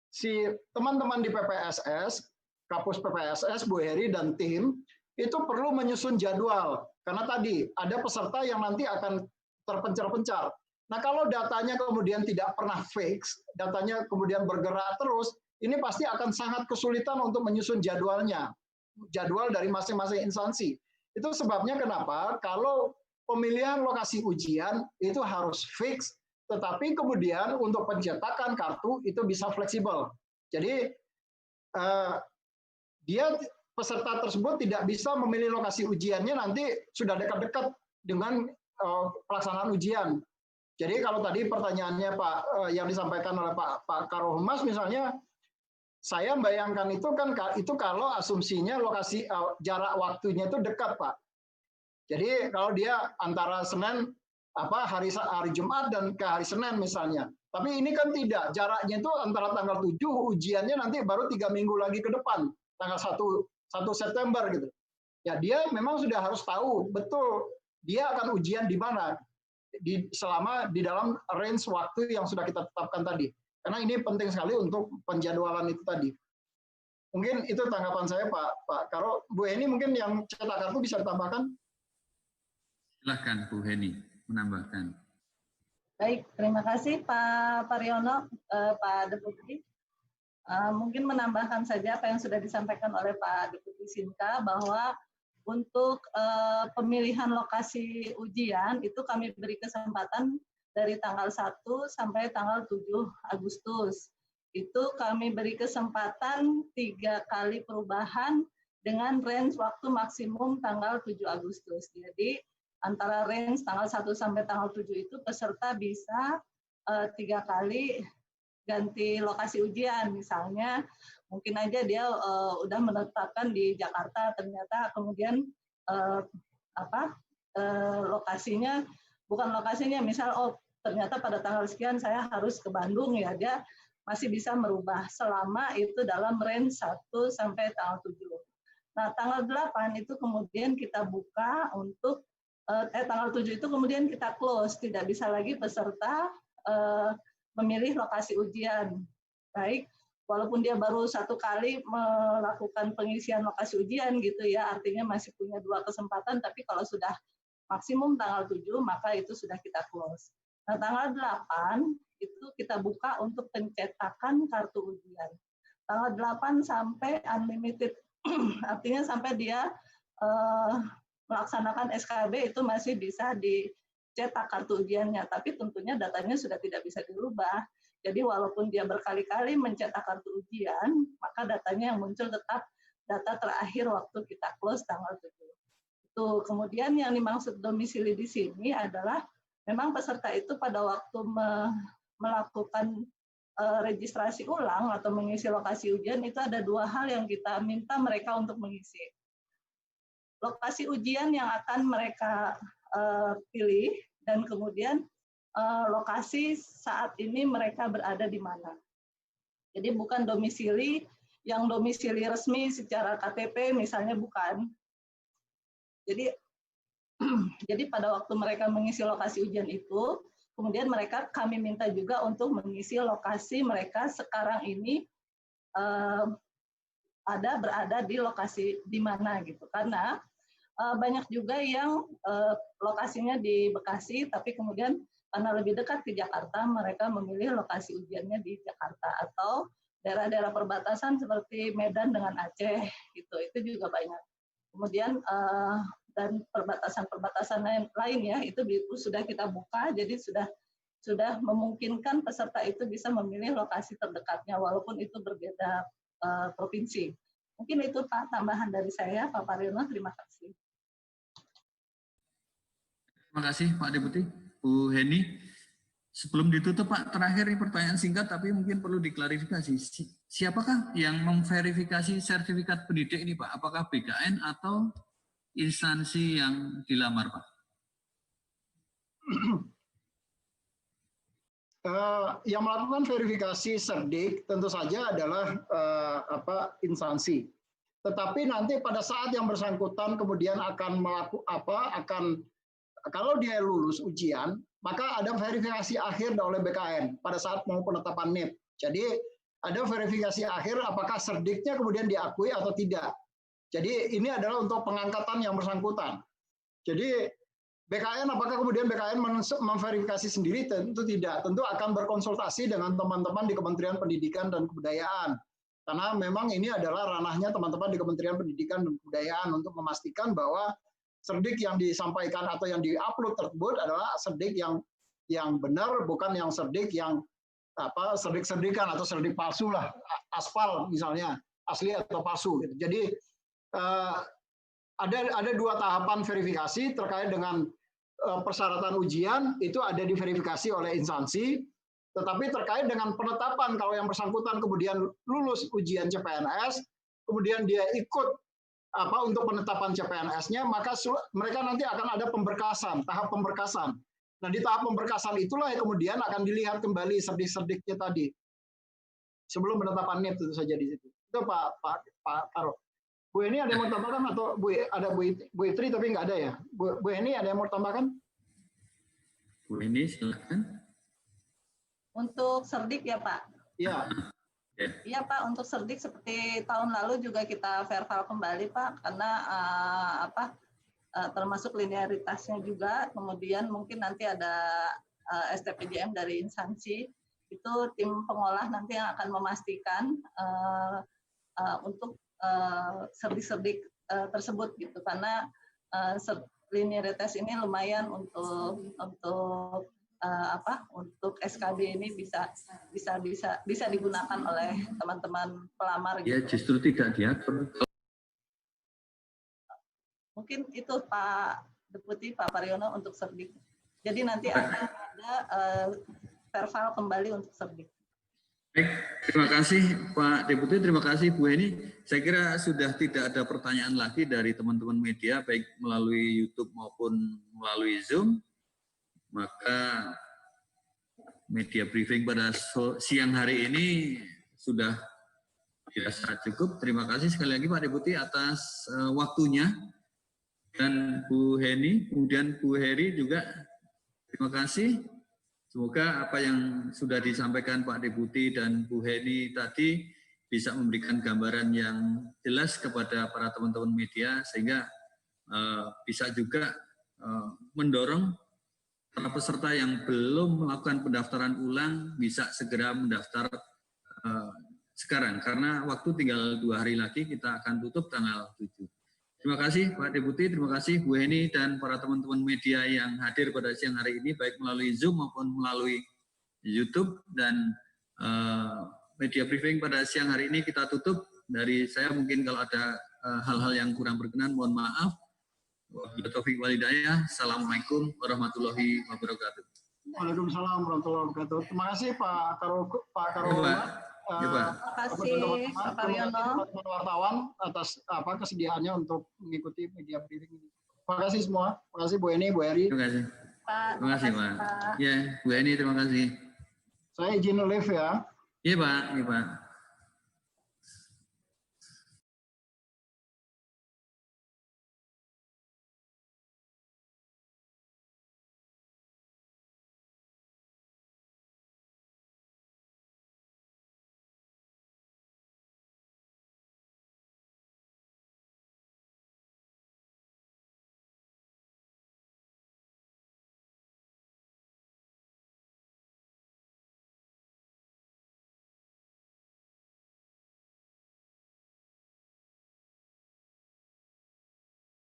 si teman-teman di PPSS, Kapus PPSS, Bu Heri dan tim, itu perlu menyusun jadwal. Karena tadi ada peserta yang nanti akan terpencar-pencar. Nah kalau datanya kemudian tidak pernah fix, datanya kemudian bergerak terus, ini pasti akan sangat kesulitan untuk menyusun jadwalnya. Jadwal dari masing-masing instansi. Itu sebabnya kenapa kalau pemilihan lokasi ujian itu harus fix, tetapi kemudian untuk pencetakan kartu itu bisa fleksibel. Jadi peserta tersebut tidak bisa memilih lokasi ujiannya nanti sudah dekat-dekat dengan pelaksanaan ujian. Jadi kalau tadi pertanyaannya Pak yang disampaikan oleh Pak Karo Humas misalnya, saya bayangkan itu kalau asumsinya lokasi jarak waktunya itu dekat Pak. Jadi kalau dia antara Senin hari Jumat dan ke hari Senin misalnya. Tapi ini kan tidak, jaraknya itu antara tanggal 7 ujiannya nanti baru 3 minggu lagi ke depan, tanggal 1 September gitu. Ya dia memang sudah harus tahu betul dia akan ujian di mana selama di dalam range waktu yang sudah kita tetapkan tadi. Karena ini penting sekali untuk penjadwalan itu tadi. Mungkin itu tanggapan saya Pak Karo. Bu Heni mungkin yang cetak kartu bisa ditambahkan? Silahkan Bu Heni menambahkan. Baik, terima kasih Pak Pariono, Pak Deputi. Mungkin menambahkan saja apa yang sudah disampaikan oleh Pak Deputi Sinta, bahwa untuk pemilihan lokasi ujian itu kami beri kesempatan dari tanggal 1 sampai tanggal 7 Agustus. Itu kami beri kesempatan 3 kali perubahan dengan range waktu maksimum tanggal 7 Agustus. Jadi antara range tanggal 1 sampai tanggal 7 itu peserta bisa 3 kali ganti lokasi ujian. Misalnya mungkin aja dia udah menetapkan di Jakarta, ternyata kemudian lokasinya bukan lokasinya, misal ternyata pada tanggal sekian saya harus ke Bandung, ya dia masih bisa merubah selama itu dalam range 1 sampai tanggal 7. Nah, tanggal 8 itu kemudian kita buka untuk tanggal 7 itu kemudian kita close, tidak bisa lagi peserta memilih lokasi ujian. Baik, walaupun dia baru 1 kali melakukan pengisian lokasi ujian gitu ya, artinya masih punya 2 kesempatan, tapi kalau sudah maksimum tanggal 7, maka itu sudah kita close. Nah, tanggal 8 itu kita buka untuk pencetakan kartu ujian. Tanggal 8 sampai unlimited, artinya sampai dia melaksanakan SKB itu masih bisa dicetak kartu ujiannya, tapi tentunya datanya sudah tidak bisa dirubah. Jadi walaupun dia berkali-kali mencetak kartu ujian, maka datanya yang muncul tetap data terakhir waktu kita close tanggal 7. Itu kemudian yang dimaksud domisili di sini adalah memang peserta itu pada waktu melakukan registrasi ulang atau mengisi lokasi ujian itu ada 2 hal yang kita minta mereka untuk mengisi. Lokasi ujian yang akan mereka pilih dan kemudian lokasi saat ini mereka berada di mana. Jadi bukan domisili yang domisili resmi secara KTP misalnya, bukan. Jadi pada waktu mereka mengisi lokasi ujian itu, kemudian kami minta juga untuk mengisi lokasi mereka sekarang ini berada di lokasi di mana gitu. Karena banyak juga yang lokasinya di Bekasi, tapi kemudian karena lebih dekat ke Jakarta, mereka memilih lokasi ujiannya di Jakarta atau daerah-daerah perbatasan seperti Medan dengan Aceh, gitu. Itu juga banyak. Kemudian dan perbatasan-perbatasan lain ya, itu sudah kita buka, jadi sudah memungkinkan peserta itu bisa memilih lokasi terdekatnya, walaupun itu berbeda provinsi. Mungkin itu Pak tambahan dari saya, Pak Pariono. Terima kasih. Terima kasih Pak Deputi. Bu Heni, sebelum ditutup Pak, terakhir ini pertanyaan singkat tapi mungkin perlu diklarifikasi. Siapakah yang memverifikasi sertifikat pendidik ini Pak? Apakah BKN atau instansi yang dilamar Pak? Yang melakukan verifikasi Serdik tentu saja adalah instansi. Tetapi nanti pada saat yang bersangkutan kemudian kalau dia lulus ujian, maka ada verifikasi akhir oleh BKN pada saat mau penetapan NIP. Jadi ada verifikasi akhir apakah Serdiknya kemudian diakui atau tidak. Jadi ini adalah untuk pengangkatan yang bersangkutan. Jadi BKN, apakah kemudian BKN memverifikasi sendiri? Tentu tidak. Tentu akan berkonsultasi dengan teman-teman di Kementerian Pendidikan dan Kebudayaan. Karena memang ini adalah ranahnya teman-teman di Kementerian Pendidikan dan Kebudayaan untuk memastikan bahwa serdik yang disampaikan atau yang diupload tersebut adalah serdik yang benar, bukan yang serdik yang serdik-serdikan atau serdik palsu lah, aspal misalnya, asli atau palsu. Gitu. Jadi ada 2 tahapan verifikasi terkait dengan persyaratan ujian, itu ada diverifikasi oleh instansi. Tetapi terkait dengan penetapan, kalau yang bersangkutan kemudian lulus ujian CPNS, kemudian dia ikut untuk penetapan CPNS-nya, maka mereka nanti akan ada pemberkasan, tahap pemberkasan. Nah, di tahap pemberkasan itulah yang kemudian akan dilihat kembali serdik-serdiknya tadi. Sebelum penetapan NIP tentu saja di situ. Itu Pak Karo. Bu Heni ada yang mau tambahkan atau ada Bu Itri tapi nggak ada ya? Bu Heni ada yang mau tambahkan? Bu Heni silakan. Untuk serdik ya Pak? Iya. Iya Pak, untuk serdik seperti tahun lalu juga kita verval kembali Pak, karena termasuk linearitasnya juga, kemudian mungkin nanti ada STPJM dari instansi, itu tim pengolah nanti yang akan memastikan untuk serdik-serdik tersebut gitu, karena linearitas ini lumayan untuk untuk SKD ini bisa digunakan oleh teman-teman pelamar. Ya, gitu. justru tidak diatur. Mungkin itu Pak Deputi, Pak Pariono untuk serdik. Jadi nanti akan ada verval kembali untuk serdik. Baik, terima kasih Pak Deputi, terima kasih Bu Heni. Saya kira sudah tidak ada pertanyaan lagi dari teman-teman media, baik melalui YouTube maupun melalui Zoom. Maka media briefing pada siang hari ini sudah dirasa cukup. Terima kasih sekali lagi Pak Deputi atas waktunya. Dan Bu Heni, kemudian Bu Heri juga terima kasih. Semoga apa yang sudah disampaikan Pak Deputi dan Bu Heni tadi bisa memberikan gambaran yang jelas kepada para teman-teman media, sehingga bisa juga mendorong para peserta yang belum melakukan pendaftaran ulang bisa segera mendaftar sekarang, karena waktu tinggal 2 hari lagi kita akan tutup tanggal 7. Terima kasih Pak Deputi, terima kasih Bu Heni dan para teman-teman media yang hadir pada siang hari ini, baik melalui Zoom maupun melalui YouTube. Dan media briefing pada siang hari ini kita tutup. Dari saya mungkin kalau ada hal-hal yang kurang berkenan, mohon maaf. Wabillahi taufiq wal hidayah. Assalamualaikum warahmatullahi wabarakatuh. Waalaikumsalam warahmatullahi wabarakatuh. Terima kasih Pak Karona. Ya, Pak. Terima kasih Pak Pariono. Teman-teman wartawan atas kesediaannya untuk mengikuti media briefing ini. Terima kasih semua. Terima kasih Bu Heni, Bu Heri. Terima kasih. Pak, Terima kasih Pak. Ya, Bu Heni terima kasih. Saya izin live ya. Iya Pak, iya Pak.